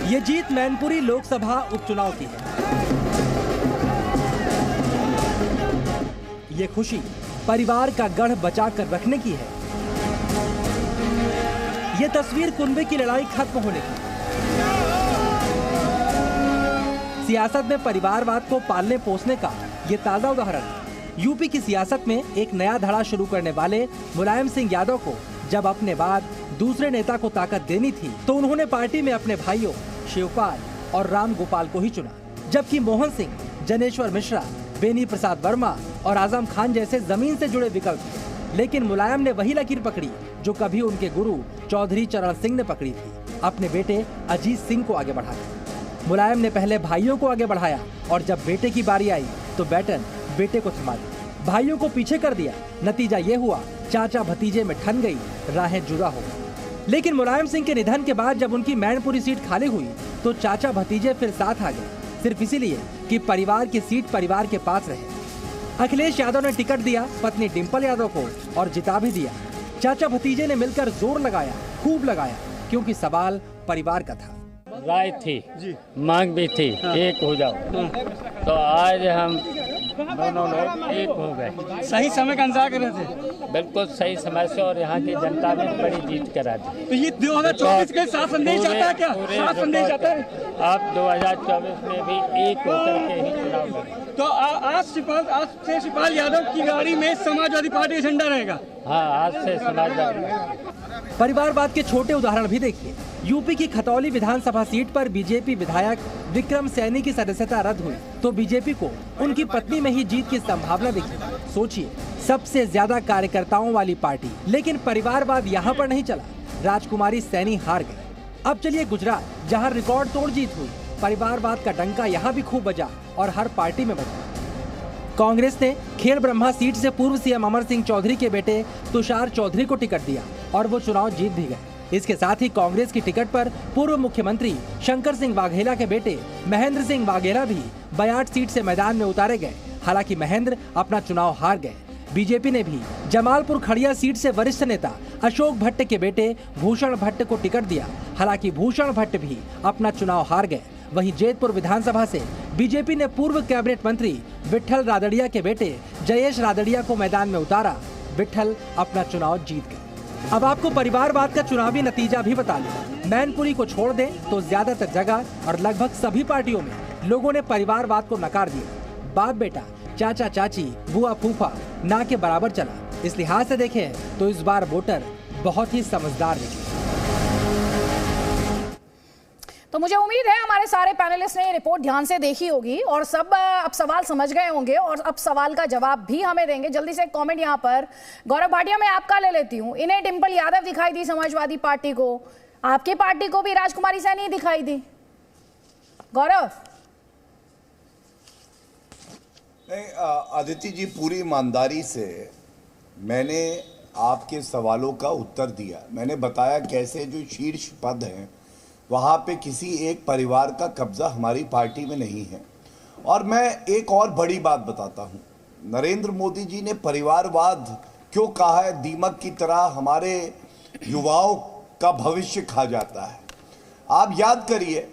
ये जीत मैनपुरी लोकसभा उपचुनाव की है। ये खुशी परिवार का गढ़ बचाकर रखने की है। ये तस्वीर कुनबे की लड़ाई खत्म होने की। सियासत में परिवारवाद को पालने पोसने का ये ताजा उदाहरण है। यूपी की सियासत में एक नया धड़ा शुरू करने वाले मुलायम सिंह यादव को जब अपने बाद दूसरे नेता को ताकत देनी थी तो उन्होंने पार्टी में अपने भाइयों शिवपाल और राम गोपाल को ही चुना, जबकि मोहन सिंह, जनेश्वर मिश्रा, बेनी प्रसाद वर्मा और आजम खान जैसे जमीन से जुड़े विकल्प थे। लेकिन मुलायम ने वही लकीर पकड़ी जो कभी उनके गुरु चौधरी चरण सिंह ने पकड़ी थी, अपने बेटे अजीत सिंह को आगे बढ़ाया। मुलायम ने पहले भाइयों को आगे बढ़ाया और जब बेटे की बारी आई तो बैटन बेटे को थमा दी, भाइयों को पीछे कर दिया। नतीजा ये हुआ, चाचा भतीजे में ठन गई, राहें जुदा हो गई। लेकिन मुलायम सिंह के निधन के बाद जब उनकी मैनपुरी सीट खाली हुई तो चाचा भतीजे फिर साथ आ गए, सिर्फ इसीलिए कि परिवार की सीट परिवार के पास रहे। अखिलेश यादव ने टिकट दिया पत्नी डिंपल यादव को और जिता भी दिया। चाचा भतीजे ने मिलकर जोर लगाया, खूब लगाया, क्योंकि सवाल परिवार का था। राय थी, मांग भी थी, एक हो जाओ, तो आज हम दोनों लोग एक हो गए। सही समय का इंतजार कर रहे थे, बिल्कुल सही समय से, और यहाँ की जनता ने बड़ी जीत करा दी। तो ये 2024 के साफ संदेश जाता है क्या? साफ संदेश जाता है आप 2024 में भी एक होकर के ही चुनाव लड़ेंगे। तो आज से शिवपाल यादव की गाड़ी में समाजवादी पार्टी का झंडा रहेगा। हाँ, आज से समाजवादी। परिवारवाद के छोटे उदाहरण भी देखिए। यूपी की खतौली विधानसभा सीट पर बीजेपी विधायक विक्रम सैनी की सदस्यता रद्द हुई तो बीजेपी को उनकी पत्नी में ही जीत की संभावना दिखी। सोचिए, सबसे ज्यादा कार्यकर्ताओं वाली पार्टी, लेकिन परिवारवाद यहाँ पर नहीं चला, राजकुमारी सैनी हार गए। अब चलिए गुजरात, जहाँ रिकॉर्ड तोड़ जीत हुई, परिवारवाद का डंका यहाँ भी खूब बजा और हर पार्टी में बजा। कांग्रेस ने खेड़ ब्रह्मा सीट से पूर्व सीएम अमर सिंह चौधरी के बेटे तुषार चौधरी को टिकट दिया और वो चुनाव जीत भी गए। इसके साथ ही कांग्रेस की टिकट पर पूर्व मुख्यमंत्री शंकर सिंह वाघेला के बेटे महेंद्र सिंह वाघेला भी बयाट सीट से मैदान में उतारे गए। हालांकि महेंद्र अपना चुनाव हार गए। बीजेपी ने भी जमालपुर खड़िया सीट से वरिष्ठ नेता अशोक भट्ट के बेटे भूषण भट्ट को टिकट दिया। हालांकि भूषण भट्ट भी अपना चुनाव हार गए। वहीं जैतपुर विधानसभा से बीजेपी ने पूर्व कैबिनेट मंत्री विट्ठल रादड़िया के बेटे जयेश रादड़िया को मैदान में उतारा। विट्ठल अपना चुनाव जीत गए। अब आपको परिवारवाद का चुनावी नतीजा भी बता लें। मैनपुरी को छोड़ दें तो ज्यादातर जगह और लगभग सभी पार्टियों में लोगों ने परिवारवाद को नकार दिया। बाप बेटा, चाचा चाची, बुआ फूफा ना के बराबर चला। इस लिहाज से देखें तो इस बार वोटर बहुत ही समझदार निकले। तो मुझे उम्मीद है हमारे सारे पैनलिस्ट ने ये रिपोर्ट ध्यान से देखी होगी और सब अब सवाल समझ गए होंगे और अब सवाल का जवाब भी हमें देंगे। जल्दी से एक कमेंट यहाँ पर, गौरव भाटिया, मैं आपका ले लेती हूँ। इन्हें डिंपल यादव दिखाई दी समाजवादी पार्टी को, आपकी पार्टी को भी राजकुमारी सैनी दिखाई दी। गौरव? नहीं अदिति जी, पूरी ईमानदारी से मैंने आपके सवालों का उत्तर दिया। मैंने बताया कैसे जो शीर्ष पद हैं वहाँ पे किसी एक परिवार का कब्जा हमारी पार्टी में नहीं है। और मैं एक और बड़ी बात बताता हूँ, नरेंद्र मोदी जी ने परिवारवाद क्यों कहा है, दीमक की तरह हमारे युवाओं का भविष्य खा जाता है। आप याद करिए,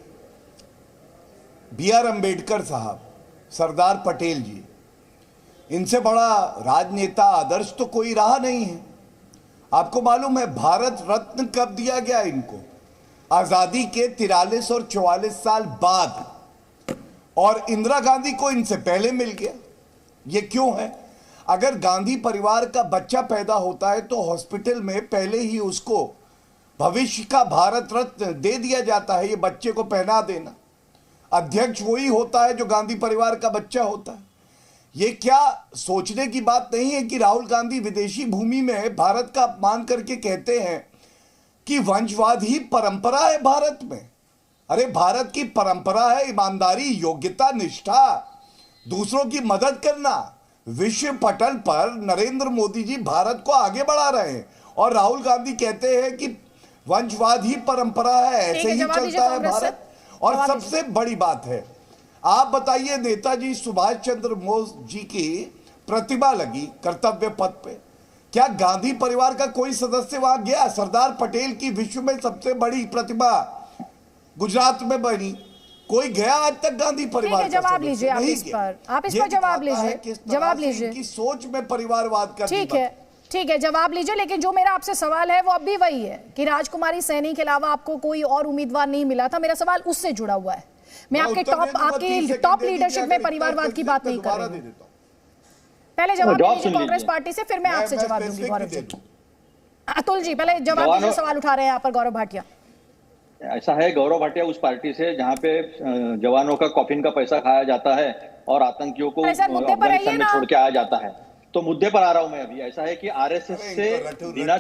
BR अम्बेडकर साहब, सरदार पटेल जी, इनसे बड़ा राजनेता आदर्श तो कोई रहा नहीं है। आपको मालूम है भारत रत्न कब दिया गया इनको? आजादी के 43 और 44 साल बाद, और इंदिरा गांधी को इनसे पहले मिल गया। ये क्यों है? अगर गांधी परिवार का बच्चा पैदा होता है तो हॉस्पिटल में पहले ही उसको भविष्य का भारत रत्न दे दिया जाता है। ये बच्चे को पहना देना, अध्यक्ष वही होता है जो गांधी परिवार का बच्चा होता है। ये क्या सोचने की बात नहीं है कि राहुल गांधी विदेशी भूमि में भारत का अपमान करके कहते हैं कि वंशवाद ही परंपरा है भारत में? अरे भारत की परंपरा है ईमानदारी, योग्यता, निष्ठा, दूसरों की मदद करना। विश्व पटल पर नरेंद्र मोदी जी भारत को आगे बढ़ा रहे हैं और राहुल गांधी कहते हैं कि वंशवाद ही परंपरा है, ऐसे ही चलता है भारत। और सबसे बड़ी बात है, आप बताइए, नेताजी सुभाष चंद्र बोस जी की प्रतिमा लगी कर्तव्य पथ पे, क्या गांधी परिवार का कोई सदस्य वहां गया? सरदार पटेल की विश्व में सबसे बड़ी प्रतिमा गुजरात में बनी, कोई गया आज तक गांधी परिवार का? जवाब लीजिए आप इस पर, आप इस पर जवाब लीजिए, जवाब लीजिए। की सोच में परिवारवाद का ठीक है, जवाब लीजिए। लेकिन जो मेरा आपसे सवाल है वो अब भी वही है कि राजकुमारी सैनी के अलावा आपको कोई और उम्मीदवार नहीं मिला था। मेरा सवाल उससे जुड़ा हुआ है। मैं आपकी टॉप लीडरशिप में परिवारवाद की बात नहीं कर रही हूं। पहले जवाब जवाब दीजिए सुन कांग्रेस लीजिए। पार्टी से, फिर मैं आपसे जवाब दूंगी specific गौरव दे जी। दूं। अतुल जी पहले जवाब दीजिए, सवाल उठा रहे हैं यहाँ पर गौरव भाटिया। ऐसा है, गौरव भाटिया उस पार्टी से जहां पे जवानों का कॉफिन का पैसा खाया जाता है और आतंकियों को अरे सर, मुद्दे पर अफगानिस्तान आइए में ना। छोड़ के आया जाता है। तो मुद्दे पर आ रहा हूं मैं अभी। ऐसा है कि आरएसएस से बिना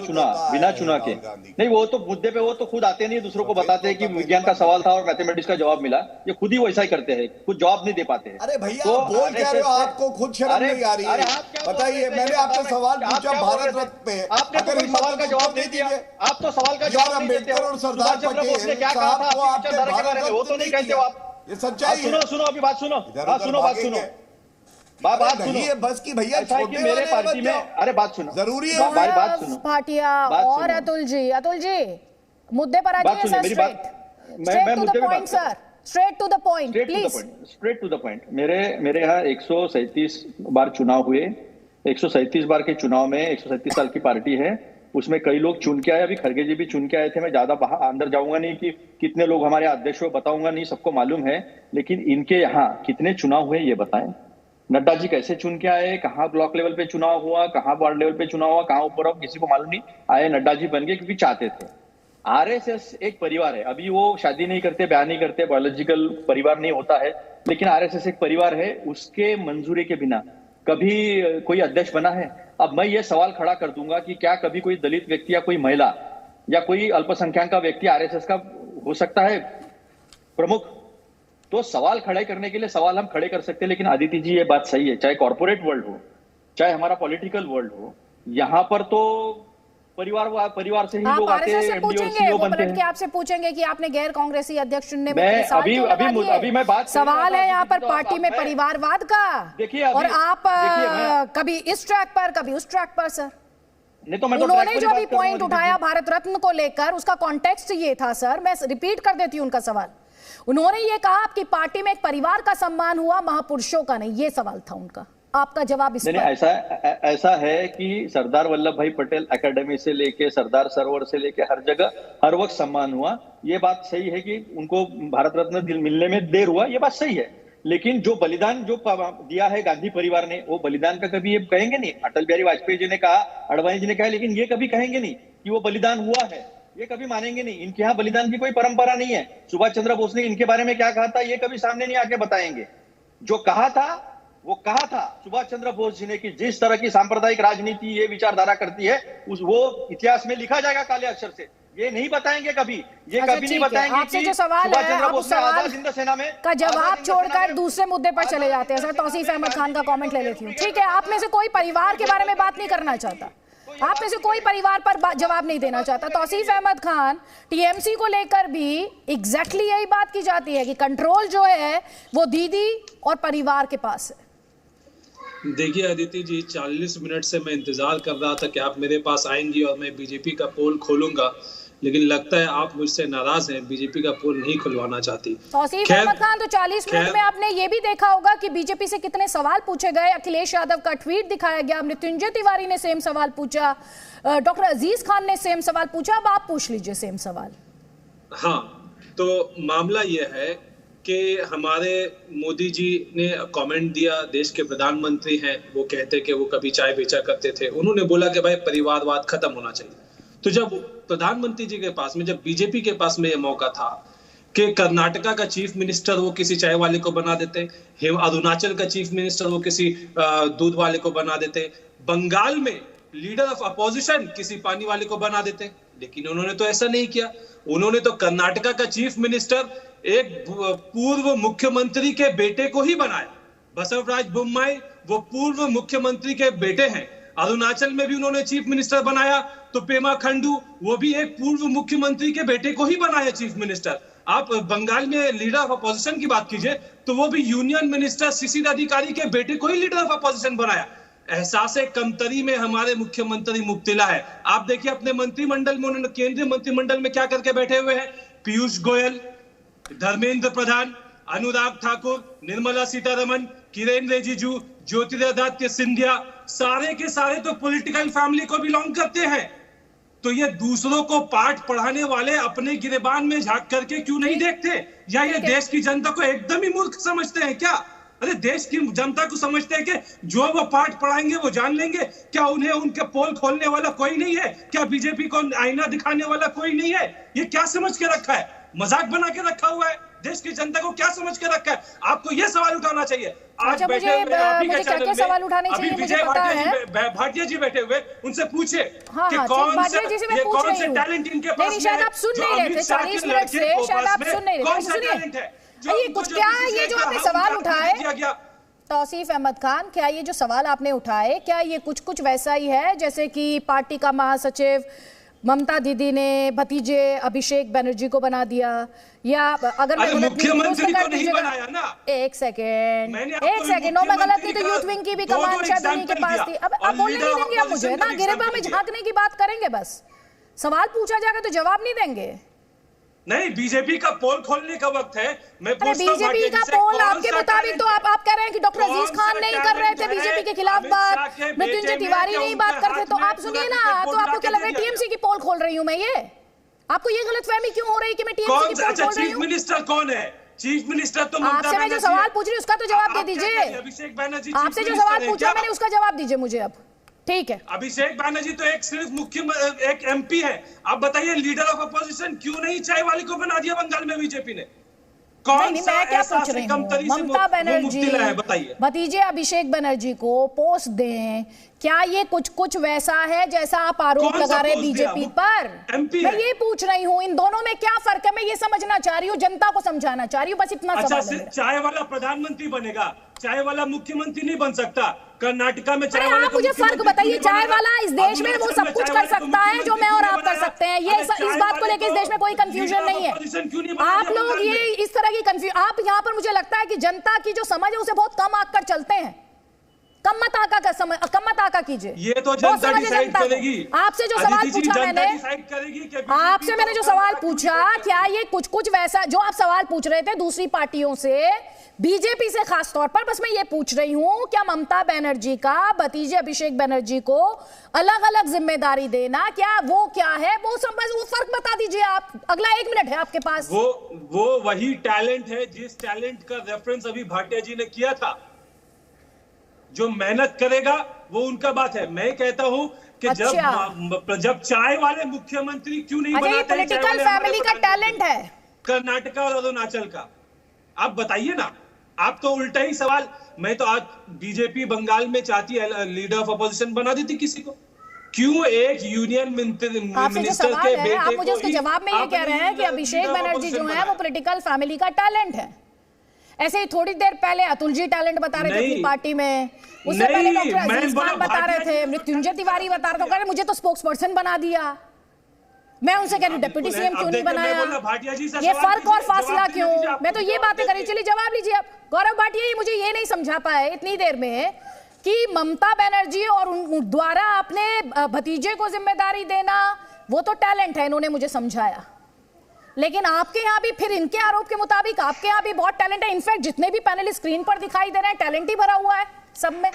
चुना के नहीं, वो तो मुद्दे पे वो तो खुद आते नहीं, दूसरों को बताते हैं कि विज्ञान का सवाल था और मैथमेटिक्स का जवाब मिला। ये खुद ही वैसा ही करते हैं, कुछ जवाब नहीं दे पाते हैं। अरे भैया तो आप बोल क्या रहे हो, आपको खुद शर्म नहीं आ रही है? बताइए, मैंने आपसे सवाल पूछा भारत रत्न पे, आपने तो कोई सवाल का जवाब नहीं दिया। आप तो सवाल का जवाब नहीं देते हो। और सरदार पटेल क्या कहा था साहब को आपने विचारधारा के भारत बारे में, वो तो रत्न नहीं नहीं कहते हो दिया। आप। ये सच्चाई है। सुनो अभी बात सुनो, बात सुनो बात सुनो। ये बस की भैया ऐसा है कि मेरे पार्टी में, अरे बात सुनो, जरूरी है बात सुनो भाटिया और अतुल जी मुद्दे पर आ बात जाइए सुनो सर। मेरी स्ट्रेट मैं to the point sir, straight to the point please. Straight to the point. मेरे यहाँ 137 बार चुनाव हुए। 137 बार के चुनाव में 137 साल की पार्टी है, उसमें कई लोग चुन के आए। अभी खड़गे जी भी चुन के आए थे। मैं ज्यादा अंदर जाऊंगा नहीं कि कितने लोग हमारे अध्यक्ष हो, बताऊंगा नहीं, सबको मालूम है। लेकिन इनके यहाँ कितने चुनाव हुए ये बताएं। नड्डा जी कैसे चुन के आए, कहाँ ब्लॉक लेवल पे चुनाव हुआ, कहाँ वार्ड लेवल पे चुनाव हुआ, कहाँ ऊपर, किसी को मालूम नहीं। आए नड्डा जी बन गए क्योंकि चाहते थे। आरएसएस एक परिवार है। अभी वो शादी नहीं करते, ब्याह नहीं करते, बायोलॉजिकल परिवार नहीं होता है, लेकिन आरएसएस एक परिवार है। उसके मंजूरी के बिना कभी कोई अध्यक्ष बना है? अब मैं ये सवाल खड़ा कर दूंगा कि क्या कभी कोई दलित व्यक्ति या कोई महिला या कोई अल्पसंख्यक का व्यक्ति आरएसएस का हो सकता है प्रमुख? तो सवाल खड़े करने के लिए सवाल हम खड़े कर सकते हैं। लेकिन आदित्य जी ये बात सही है, चाहे कॉर्पोरेट वर्ल्ड हो, चाहे हमारा पॉलिटिकल वर्ल्ड हो, यहाँ पर तो परिवार से ही लोग आते हैं, एमडी और सीईओ बनते हैं। आपसे पूछेंगे कि आपने गैर कांग्रेसी अध्यक्ष चुनने में अभी मैं बात सवाल है यहाँ पर पार्टी में परिवारवाद का। देखिए और आप कभी इस ट्रैक पर कभी उस ट्रैक पर सर। नहीं तो मैं उन्होंने जो अभी पॉइंट उठाया भारत रत्न को लेकर, उसका कॉन्टेक्स्ट ये था सर, मैं रिपीट कर देती हूँ उनका सवाल। उन्होंने ये कहा आपकी पार्टी में एक परिवार का सम्मान हुआ, महापुरुषों का नहीं। ये सवाल था उनका, आपका जवाब इस पर? ऐसा है कि सरदार वल्लभ भाई पटेल एकेडमी से लेके सरदार सरोवर से लेके हर जगह हर वक्त सम्मान हुआ। ये बात सही है कि उनको भारत रत्न मिलने में देर हुआ, ये बात सही है। लेकिन जो बलिदान जो दिया है गांधी परिवार ने, वो बलिदान का कभी ये कहेंगे नहीं। अटल बिहारी वाजपेयी जी ने कहा, अडवाणी जी ने कहा, लेकिन ये कभी कहेंगे नहीं कि वो बलिदान हुआ है, ये कभी मानेंगे नहीं। इनके यहाँ बलिदान की कोई परंपरा नहीं है। सुभाष चंद्र बोस ने इनके बारे में क्या कहा था ये कभी सामने नहीं आके बताएंगे। जो कहा था वो कहा था सुभाष चंद्र बोस जी ने कि जिस तरह की सांप्रदायिक राजनीति ये विचारधारा करती है वो इतिहास में लिखा जाएगा काले अक्षर से। ये नहीं बताएंगे कभी, ये कभी नहीं बताएंगे। आपसे जो सवाल है, आप उस सवाल का जवाब छोड़कर दूसरे मुद्दे पर चले जाते हैं सर। तौसीफ अहमद खान का कमेंट ले लेती हूँ। ठीक है, आप में से कोई परिवार के बारे में बात नहीं करना चाहता, आप में से कोई परिवार पर जवाब नहीं देना चाहता। तौसीफ अहमद खान, टीएमसी को लेकर भी एग्जैक्टली यही बात की जाती है कि कंट्रोल जो है वो दीदी और परिवार के पास है। देखिए अदिति जी, 40 मिनट से मैं इंतजार कर रहा था कि आप मेरे पास आएंगी और मैं बीजेपी का पोल खोलूंगा, लेकिन लगता है आप मुझसे नाराज हैं, बीजेपी का पोल नहीं खुलवाना चाहती। तौसीफ अहमद खान, तो 40 मिनट में आपने ये भी देखा होगा कि बीजेपी से कितने सवाल पूछे गए। अखिलेश यादव का ट्वीट दिखाया गया, मृत्युंजय तिवारी ने सेम सवाल पूछा, डॉक्टर अजीज खान ने सेम सवाल पूछा। अब आप पूछ लीजिए सेम सवाल। हाँ, तो मामला यह है कि हमारे मोदी जी ने कमेंट दिया, देश के प्रधानमंत्री हैं, वो कहते कि वो कभी चाय बेचा करते थे। उन्होंने बोला कि भाई परिवारवाद खत्म होना चाहिए। तो जब प्रधानमंत्री जी के पास में, जब बीजेपी के पास में ये मौका था कि कर्नाटका का चीफ मिनिस्टर वो किसी चाय वाले को बना देते, अरुणाचल का चीफ मिनिस्टर वो किसी दूध वाले को बना देते, बंगाल में लीडर ऑफ अपोजिशन किसी पानी वाले को बना देते, लेकिन उन्होंने तो ऐसा नहीं किया। उन्होंने तो कर्नाटका का चीफ मिनिस्टर एक पूर्व मुख्यमंत्री के बेटे को ही बनाया। बसवराज बोम्माई वो पूर्व मुख्यमंत्री के बेटे हैं। अरुणाचल में भी उन्होंने चीफ मिनिस्टर बनाया तो पेमा खंडू वो भी एक पूर्व मुख्यमंत्री के बेटे को ही बनाया चीफ मिनिस्टर। आप बंगाल में लीडर ऑफ अपोजिशन की बात कीजिए तो वो भी यूनियन मिनिस्टर शिशिर अधिकारी के बेटे को ही लीडर ऑफ अपोजिशन बनाया। एहसास कमतरी में हमारे मुख्यमंत्री मुब्तला है। आप देखिए अपने मंत्रिमंडल में, उन्होंने केंद्रीय मंत्रिमंडल में क्या करके बैठे हुए हैं। पीयूष गोयल, धर्मेंद्र प्रधान, अनुराग ठाकुर, निर्मला सीतारमण, किरेन रिजिजू, ज्योतिरादित्य सिंधिया, सारे के सारे तो पॉलिटिकल फैमिली को बिलोंग करते हैं। तो ये दूसरों को पाठ पढ़ाने वाले अपने गिरेबान में झांक करके क्यों नहीं देखते? या ये देश की जनता को एकदम ही मूर्ख समझते हैं क्या? अरे देश की जनता को समझते हैं कि जो वो पाठ पढ़ाएंगे वो जान लेंगे। क्या उन्हें उनके पोल खोलने वाला कोई नहीं है? क्या बीजेपी को आईना दिखाने वाला कोई नहीं है? ये क्या समझ के रखा है? मजाक बना के रखा हुआ है? देश की जनता को क्या समझ के रखा है? आपको ये सवाल उठाना चाहिए। आज बैठे हुए क्या सवाल उठाने चाहिए? विजय भाटिया जी बैठे हुए, उनसे पूछे कि कौन से टैलेंट इनके पास है? शायद आप सुन नहीं रहे थे 40 मिनट से, शायद आप सुन नहीं रहे थे। सुनिए, ये कुछ क्या है ये जो आपने सवाल उठाए तौसीफ अहमद खान, क्या ये जो सवाल आपने उठाए क्या ये कुछ वैसा ही है जैसे कि पार्टी का महासचिव ममता दीदी ने भतीजे अभिषेक बनर्जी को बना दिया, या अगर मैं गलत नहीं बनाया? एक सेकेंड नो, मैं गलत नहीं तो यूथ विंग की भी कमान शायद उन्हीं के पास थी। अब बोलने नहीं देंगे आप मुझे ना, गिरेबान में झांकने की बात करेंगे, बस सवाल पूछा जाएगा तो जवाब नहीं देंगे। नहीं, बीजेपी का पोल खोलने का वक्त है। मैं बीजेपी का पोल आपके मुताबिक तो आप कह रहे हैं कि डॉक्टर अजीज खान नहीं कर रहे थे बीजेपी के खिलाफ बात, मृत्युंजय तिवारी नहीं बात करते, तो आप सुनिए ना, तो आपको क्या लग रहा है टीएमसी की पोल खोल रही हूँ मैं? ये आपको ये गलतफहमी क्यों हो रही है कि मैं टीएमसी की पोल खोल रही हूँ? चीफ मिनिस्टर कौन है? चीफ मिनिस्टर तो आपसे मैं जो सवाल पूछ रही हूँ उसका तो जवाब दे दीजिए। अभिषेक बैनर्जी आपसे जो सवाल पूछा मैंने उसका जवाब दीजिए मुझे अब, ठीक है? अभिषेक बैनर्जी तो एक एमपी है। आप बताइए लीडर ऑफ अपोजिशन क्यों नहीं चाय वाली को बना दिया बंगाल में बीजेपी ने? कौन सा ऐसा सिकमतरी से ममता बनर्जी बताइए। भतीजे अभिषेक बनर्जी को पोस्ट दें, क्या ये कुछ वैसा है जैसा आप आरोप लगा रहे बीजेपी पर? मैं ये पूछ रही हूँ, इन दोनों में क्या फर्क है? मैं ये समझना चाह रही हूँ, जनता को समझाना चाह रही हूँ, बस इतना सवाल है। चाय वाला प्रधानमंत्री बनेगा, चाय वाला मुख्यमंत्री नहीं बन सकता। कर्नाटका में चाय वाला, मुझे फर्क बताइए, चाय वाला इस देश में वो सब कुछ कर सकता है जो मैं और आप कर सकते हैं। ये इस बात को लेकर इस देश में कोई कंफ्यूजन नहीं है। आप लोग ये इस तरह की कंफ्यूजन, आप यहाँ पर मुझे लगता है कि जनता की जो समझ है उसे बहुत कम आंक कर चलते हैं। कम मत आका कीजिए, ये तो जनता डिसाइड करेगी। आपसे जो सवाल पूछा मैंने जो सवाल पूछा, क्या ये कुछ वैसा जो आप सवाल पूछ रहे थे दूसरी पार्टियों से, बीजेपी से खास तौर पर, बस मैं ये पूछ रही हूं, क्या ममता बनर्जी का भतीजे अभिषेक बनर्जी को अलग अलग जिम्मेदारी देना, क्या है वो फर्क बता दीजिए आप। अगला 1 मिनट है आपके पास। वो वही टैलेंट है जिस टैलेंट का रेफरेंस अभी भाटिया जी ने किया था। जो मेहनत करेगा वो उनका बात है। मैं कहता हूं कि जब चाय वाले मुख्यमंत्री क्यों नहीं बनाते? पॉलिटिकल फैमिली का टैलेंट है कर्नाटका और अरुणाचल का। आप बताइए ना, आप तो उल्टा ही सवाल। मैं तो आज बीजेपी बंगाल में चाहती है लीडर ऑफ अपोजिशन बना देती किसी को। क्यों एक यूनियन मिनिस्टर के बेटे आप मुझे उसके जवाब में ये कह रहे हैं कि अभिषेक बनर्जी जो है वो पॉलिटिकल फैमिली का टैलेंट है। ऐसे ही थोड़ी देर पहले अतुल जी टैलेंट बता रहे थे अपनी पार्टी में, उससे पहले डॉक्टर अजीज खान बता रहे थे, मृत्युंजय तिवारी बता रहे थे, मुझे तो स्पोक्स पर्सन बना दिया। मैं उनसे कह रही डिप्टी सीएम क्यों नहीं बनाया? ये फर्क और फासला क्यों? मैं तो ये बातें करी। चलिए जवाब लीजिए आप। गौरव भाटिया मुझे ये नहीं समझा पाए इतनी देर में कि ममता बनर्जी और उन द्वारा अपने भतीजे को जिम्मेदारी देना वो तो टैलेंट है, इन्होंने मुझे समझाया। लेकिन आपके यहाँ भी फिर इनके आरोप के मुताबिक आपके यहाँ भी बहुत टैलेंट है। इनफैक्ट जितने भी पैनल स्क्रीन पर दिखाई दे रहे हैं टैलेंट ही भरा हुआ है सब में।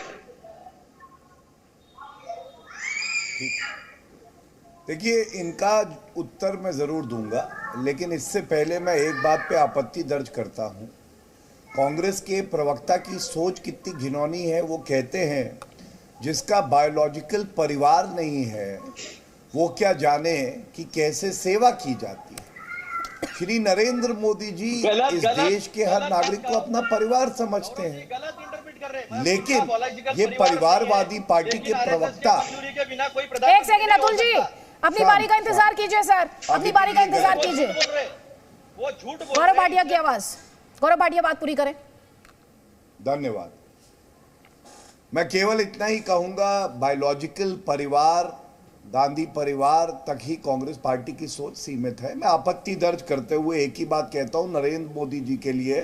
देखिए, इनका उत्तर मैं जरूर दूंगा, लेकिन इससे पहले मैं एक बात पे आपत्ति दर्ज करता हूं। कांग्रेस के प्रवक्ता की सोच कितनी घिनौनी है। वो कहते हैं जिसका बायोलॉजिकल परिवार नहीं है वो क्या जाने कि कैसे सेवा की जाती है। श्री नरेंद्र मोदी जी इस देश के हर नागरिक को अपना परिवार समझते हैं, लेकिन ये परिवारवादी पार्टी के प्रवक्ता। एक सेकंड अतुल जी, अपनी बारी का इंतजार कीजिए सर, अपनी बारी का इंतजार कीजिए। गौरव भाटिया की आवाज, गौरव भाटिया बात पूरी करें। धन्यवाद। मैं केवल इतना ही कहूंगा, बायोलॉजिकल परिवार, गांधी परिवार तक ही कांग्रेस पार्टी की सोच सीमित है। मैं आपत्ति दर्ज करते हुए एक ही बात कहता हूं, नरेंद्र मोदी जी के लिए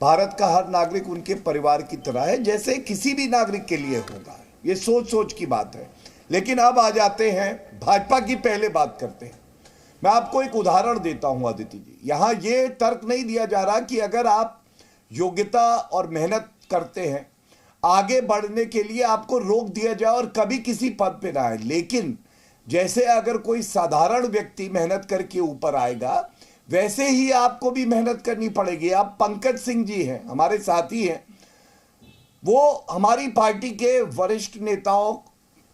भारत का हर नागरिक उनके परिवार की तरह है, जैसे किसी भी नागरिक के लिए होगा। ये सोच की बात है। लेकिन अब आ जाते हैं भाजपा की, पहले बात करते हैं। मैं आपको एक उदाहरण देता हूं आदित्य जी। यहां ये तर्क नहीं दिया जा रहा कि अगर आप योग्यता और मेहनत करते हैं, आगे बढ़ने के लिए आपको रोक दिया जाए और कभी किसी पद पे ना आए। लेकिन जैसे अगर कोई साधारण व्यक्ति मेहनत करके ऊपर आएगा, वैसे ही आपको भी मेहनत करनी पड़ेगी। आप पंकज सिंह जी हैं, हमारे साथी हैं, वो हमारी पार्टी के वरिष्ठ नेताओं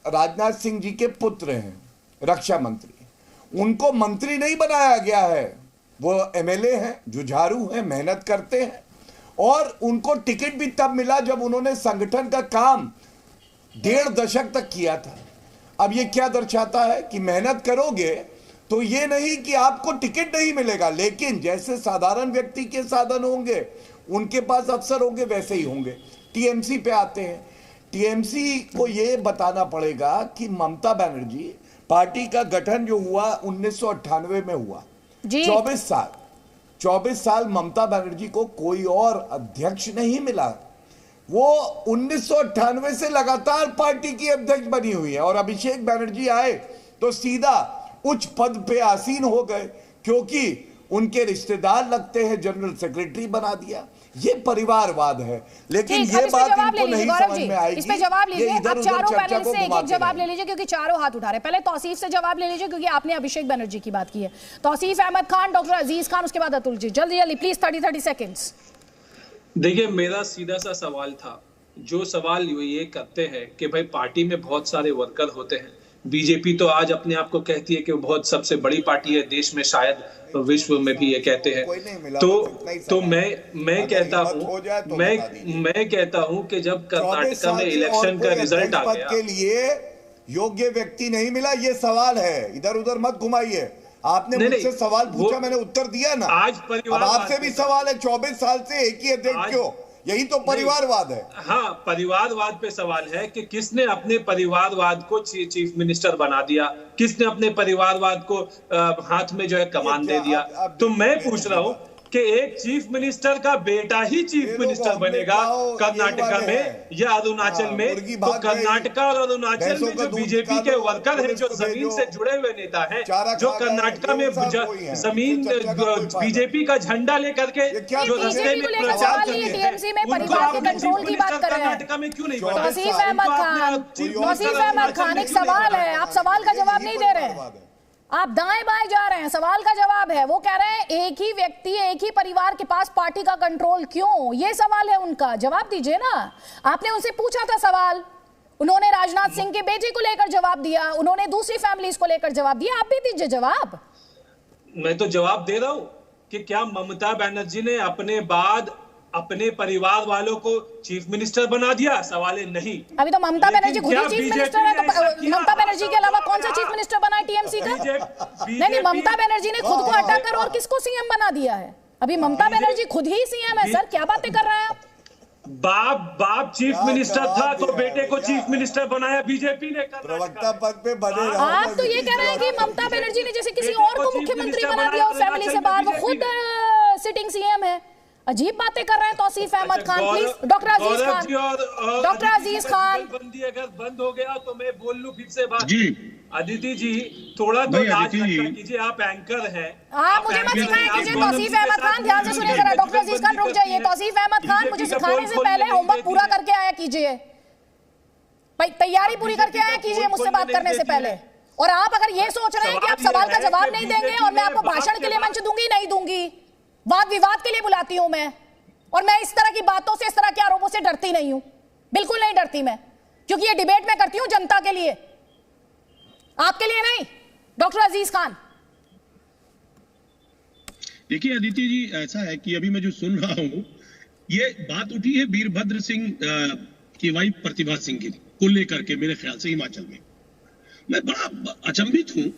राजनाथ सिंह जी के पुत्र हैं, रक्षा मंत्री। उनको मंत्री नहीं बनाया गया है, वो एमएलए हैं, जुझारू हैं, मेहनत करते हैं, और उनको टिकट भी तब मिला जब उन्होंने संगठन का काम 1.5 दशक तक किया था। अब ये क्या दर्शाता है कि मेहनत करोगे तो ये नहीं कि आपको टिकट नहीं मिलेगा, लेकिन जैसे साधारण व्यक्ति के साधन होंगे, उनके पास अफसर होंगे, वैसे ही होंगे। टीएमसी पे आते हैं। टीएमसी को ये बताना पड़ेगा कि ममता बनर्जी, पार्टी का गठन जो हुआ 1998 में हुआ, 24 साल ममता बनर्जी को कोई और अध्यक्ष नहीं मिला। वो 1998 से लगातार पार्टी की अध्यक्ष बनी हुई है, और अभिषेक बनर्जी आए तो सीधा उच्च पद पे आसीन हो गए, क्योंकि उनके रिश्तेदार लगते हैं, जनरल सेक्रेटरी बना दिया। ये परिवारवाद है, लेकिन ये बात इनको नहीं समझ में आएगी। इस पे जवाब लीजिए। अब चारों पैनल से एक जवाब ले लीजिए, क्योंकि चारों हाथ उठा रहे हैं। पहले तौसीफ से जवाब ले लीजिए, क्योंकि आपने अभिषेक बनर्जी की बात की है। तौसीफ अहमद खान, डॉक्टर अजीज खान, उसके बाद अतुल जी। जल्दी जल्दी प्लीज, 30 सेकेंड्स। देखिए, मेरा सीधा सा सवाल था, जो सवाल ये करते हैं कि भाई पार्टी में बहुत सारे वर्कर होते हैं। बीजेपी तो आज अपने आप को कहती है कि वो बहुत सबसे बड़ी पार्टी है देश में, शायद विश्व में भी ये कहते हैं। तो मैं कहता हूं कि जब कर्नाटक में इलेक्शन का रिजल्ट आ गया, के लिए योग्य व्यक्ति नहीं मिला, ये सवाल है। इधर उधर मत घुमाइए। आपने मुझसे सवाल पूछा, मैंने उत्तर दिया ना। आज परिवार आपसे भी सवाल है, 24 साल से एक ही अध्यक्ष क्यों? यही तो परिवारवाद है। हाँ, परिवारवाद पे सवाल है कि किसने अपने परिवारवाद को चीफ मिनिस्टर बना दिया, किसने अपने परिवारवाद को हाथ में जो है कमान दे दिया। तो मैं पूछ रहा हूँ कि एक चीफ मिनिस्टर का बेटा ही चीफ मिनिस्टर बनेगा कर्नाटका में या अरुणाचल में। तो कर्नाटका और अरुणाचल में जो बीजेपी के वर्कर हैं, जो जमीन से जुड़े हुए नेता हैं, जो कर्नाटका में जमीन बीजेपी का झंडा लेकर के जो रास्ते में प्रचार करते हैं, कर्नाटका में क्यों नहीं? तौसीफ अहमद खान, एक सवाल है, आप सवाल का जवाब नहीं दे रहे हैं, आप दाएं बाएं जा रहे हैं। सवाल का जवाब है, वो कह रहे हैं एक ही व्यक्ति, एक ही परिवार के पास पार्टी का कंट्रोल क्यों? ये सवाल है उनका, जवाब दीजिए ना। आपने उनसे पूछा था सवाल, उन्होंने राजनाथ सिंह के बेटे को लेकर जवाब दिया, उन्होंने दूसरी फैमिलीज को लेकर जवाब दिया। आप भी दीजिए जवाब। मैं तो जवाब दे रहा हूं कि क्या ममता बनर्जी ने अपने बाद अपने परिवार वालों को चीफ मिनिस्टर बना दिया? सवाल है नहीं। अभी तो ममता बनर्जी खुद ही चीफ मिनिस्टर है, तो ममता बनर्जी के अलावा कौन सा चीफ मिनिस्टर बना है टीएमसी का? नहीं, ममता बनर्जी ने खुद को हटाकर और किसको सीएम बना दिया है? अभी ममता बनर्जी खुद ही सीएम है सर, क्या बातें कर रहे हैं आप? बाप चीफ मिनिस्टर था तो बेटे को चीफ मिनिस्टर बनाया बीजेपी ने। प्रवक्ता पद पे बने रहो। आप तो ये कह रहे हैं कि ममता बनर्जी ने जैसे किसी और को मुख्यमंत्री बना दिया और फैमिली से बाहर, वो खुद सिटिंग सीएम है। अजीब बातें कर रहे हैं Tauseef Ahmed Khan. Please doctor Aziz Khan, doctor Aziz Khan. बंदी अगर बंद हो गया तो मैं बोल लूं फिर से बात। जी अदिति जी, थोड़ा तो लाज रखा कीजिए, आप एंकर हैं। आप मुझे मत सिखाया कीजिए। तौसीफ अहमद खान ध्यान से सुनिए जरा। डॉक्टर अजीज खान रुक जाइए। तौसीफ अहमद खान, मुझे सिखाने से पहले होमवर्क पूरा करके आया कीजिए, तैयारी पूरी करके आया कीजिए मुझसे बात करने से पहले। और आप अगर ये सोच रहे हैं कि आप सवाल का जवाब नहीं देंगे और मैं आपको भाषण के लिए मंच दूंगी, नहीं दूंगी। वाद विवाद के लिए बुलाती हूं मैं, और मैं इस तरह की बातों से, इस तरह के आरोपों से डरती नहीं हूं, बिल्कुल नहीं डरती मैं, क्योंकि ये डिबेट मैं करती हूं जनता के लिए, आपके लिए नहीं। डॉक्टर अजीज खान। देखिए अदिति जी, ऐसा है कि अभी मैं जो सुन रहा हूं, ये बात उठी है वीरभद्र सिंह की वाइफ प्रतिभा सिंह की को लेकर के, मेरे ख्याल से हिमाचल में। मैं बड़ा अचंभित हूं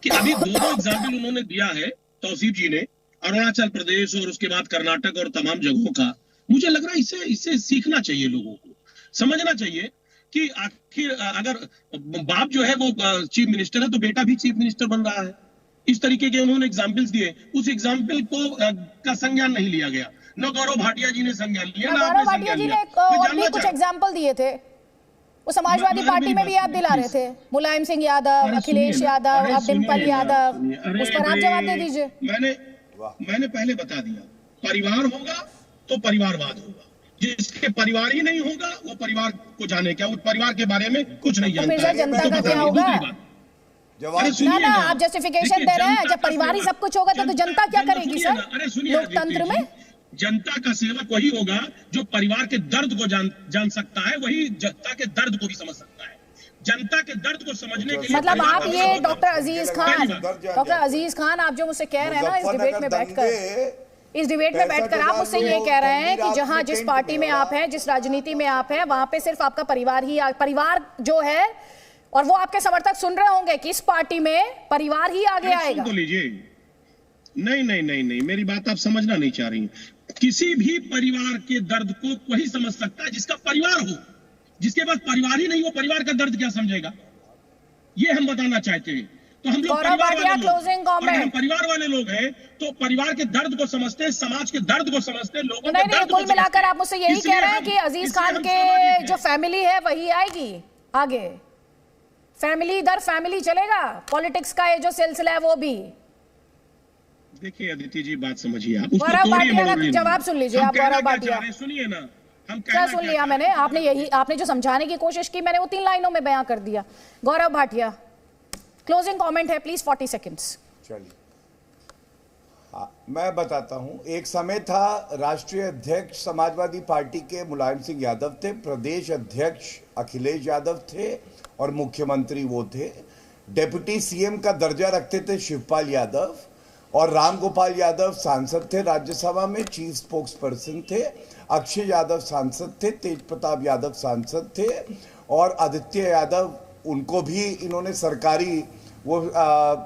कि अभी दो एग्जाम्पल उन्होंने दिया है तौसीफ जी ने, अरुणाचल प्रदेश और उसके बाद कर्नाटक और तमाम जगहों का। मुझे लग रहा है इससे सीखना चाहिए, लोगों को समझना चाहिए कि आखिर अगर बाप जो है वो चीफ मिनिस्टर है तो बेटा भी चीफ मिनिस्टर बन रहा है। इस तरीके के उन्होंने एग्जाम्पल्स दिए, उस एग्जाम्पल को का संज्ञान नहीं लिया गया। न गौरव भाटिया जी ने संज्ञान लिया, न गौरव भाटिया जी ने और भी कुछ एग्जाम्पल दिए थे, वो समाजवादी पार्टी में भी याद दिला रहे थे। मुलायम सिंह यादव, अखिलेश यादव, अब डिम्पल यादव, उस पर आप जवाब दे दीजिए। मैंने पहले बता दिया, परिवार होगा तो परिवारवाद होगा। जिसके परिवार ही नहीं होगा वो परिवार को जाने क्या, उस परिवार के बारे में कुछ नहीं जानता है। जनता का क्या होगा? ना आप जस्टिफिकेशन दे रहे हैं, जब परिवार ही सब कुछ होगा तो जनता क्या करेगी सर लोकतंत्र में? जनता का सेवक वही होगा जो परिवार के दर्द को जान सकता है, वही जनता के दर्द को भी समझ सकता है। जनता के दर्द को समझने के लिए मतलब आप ये डॉक्टर अजीज खान आप जो मुझसे कह रहे हैं ना इस डिबेट में बैठकर आप मुझसे ये कह रहे हैं कि जहां जिस पार्टी में आप हैं, जिस राजनीति में आप हैं, वहां पे सिर्फ आपका परिवार जो है, और वो आपके समर्थक सुन रहे होंगे कि इस पार्टी में परिवार ही आगे आएगा। तो लीजिए, नहीं, मेरी बात आप समझना नहीं चाह रही। किसी भी परिवार के दर्द को वही समझ सकता है जिसका परिवार हो। जिसके पास परिवार ही नहीं, वो परिवार का दर्द क्या समझेगा, ये हम बताना चाहते हैं। तो हम लोग परिवार वाले लोग हैं, तो परिवार के दर्द को समझते हैं, समाज के दर्द को समझते हैं, लोगों के दर्द को। कुल मिलाकर आप मुझसे यही कह रहे हैं कि अजीज खान के जो फैमिली है वही आएगी आगे, फैमिली दर फैमिली चलेगा, पॉलिटिक्स का ये जो सिलसिला है वो भी। देखिए अदिति जी, बात समझिए आप, गौरव भाटिया का जवाब सुन लीजिए। आप गौरव भाटिया सुनिए ना, क्या सुन लिया मैंने, आपने जो समझाने की कोशिश की मैंने वो 3 लाइनों में बयां कर दिया। गौरव भाटिया क्लोजिंग कमेंट है प्लीज, 40 सेकंड्स। चलिए मैं बताता हूं। एक समय था राष्ट्रीय अध्यक्ष समाजवादी पार्टी के मुलायम सिंह यादव थे, प्रदेश अध्यक्ष अखिलेश यादव थे और मुख्यमंत्री वो थे। डेप्यूटी सीएम का दर्जा रखते थे शिवपाल यादव, और रामगोपाल यादव सांसद थे राज्यसभा में, चीफ स्पोक्स पर्सन थे। अक्षय यादव सांसद थे, तेज प्रताप यादव सांसद थे, और आदित्य यादव उनको भी इन्होंने सरकारी वो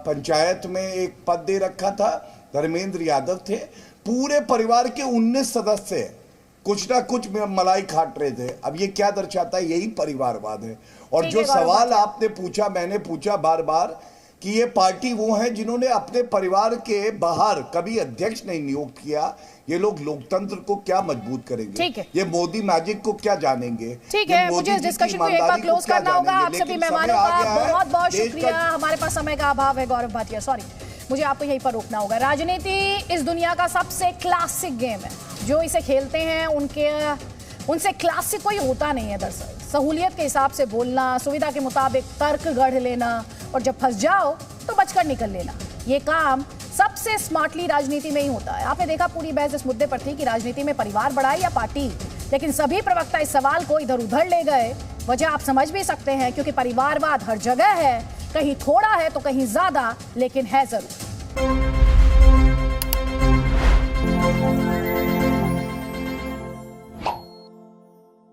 पंचायत में एक पद दे रखा था। धर्मेंद्र यादव थे। पूरे परिवार के 19 सदस्य कुछ ना कुछ मलाई खाट रहे थे। अब ये क्या दर्शाता है, यही परिवारवाद है। और जो सवाल आपने पूछा, मैंने पूछा बार बार कि ये पार्टी वो है जिन्होंने अपने परिवार के बाहर कभी अध्यक्ष नहीं नियुक्त किया। ये लोग लोकतंत्र को क्या मजबूत करेंगे, ये मोदी मैजिक को क्या जानेंगे। ठीक है, मुझे इस डिस्कशन को एक बार क्लोज करना होगा। आप सभी मेहमानों का बहुत बहुत शुक्रिया। हमारे पास समय का अभाव है गौरव भाटिया, सॉरी, मुझे आपको यहीं पर रोकना होगा। राजनीति इस दुनिया का सबसे क्लासिक गेम है। जो इसे खेलते हैं उनसे क्लासिक कोई होता नहीं है। दरअसल सहूलियत के हिसाब से बोलना, सुविधा के मुताबिक तर्क गढ़ लेना, और जब फंस जाओ तो बचकर निकल लेना, ये काम सबसे स्मार्टली राजनीति में ही होता है। आपने देखा पूरी बहस इस मुद्दे पर थी कि राजनीति में परिवार बड़ा है या पार्टी, लेकिन सभी प्रवक्ता इस सवाल को इधर उधर ले गए। वजह आप समझ भी सकते हैं, क्योंकि परिवारवाद हर जगह है, कहीं थोड़ा है तो कहीं ज्यादा, लेकिन है जरूर।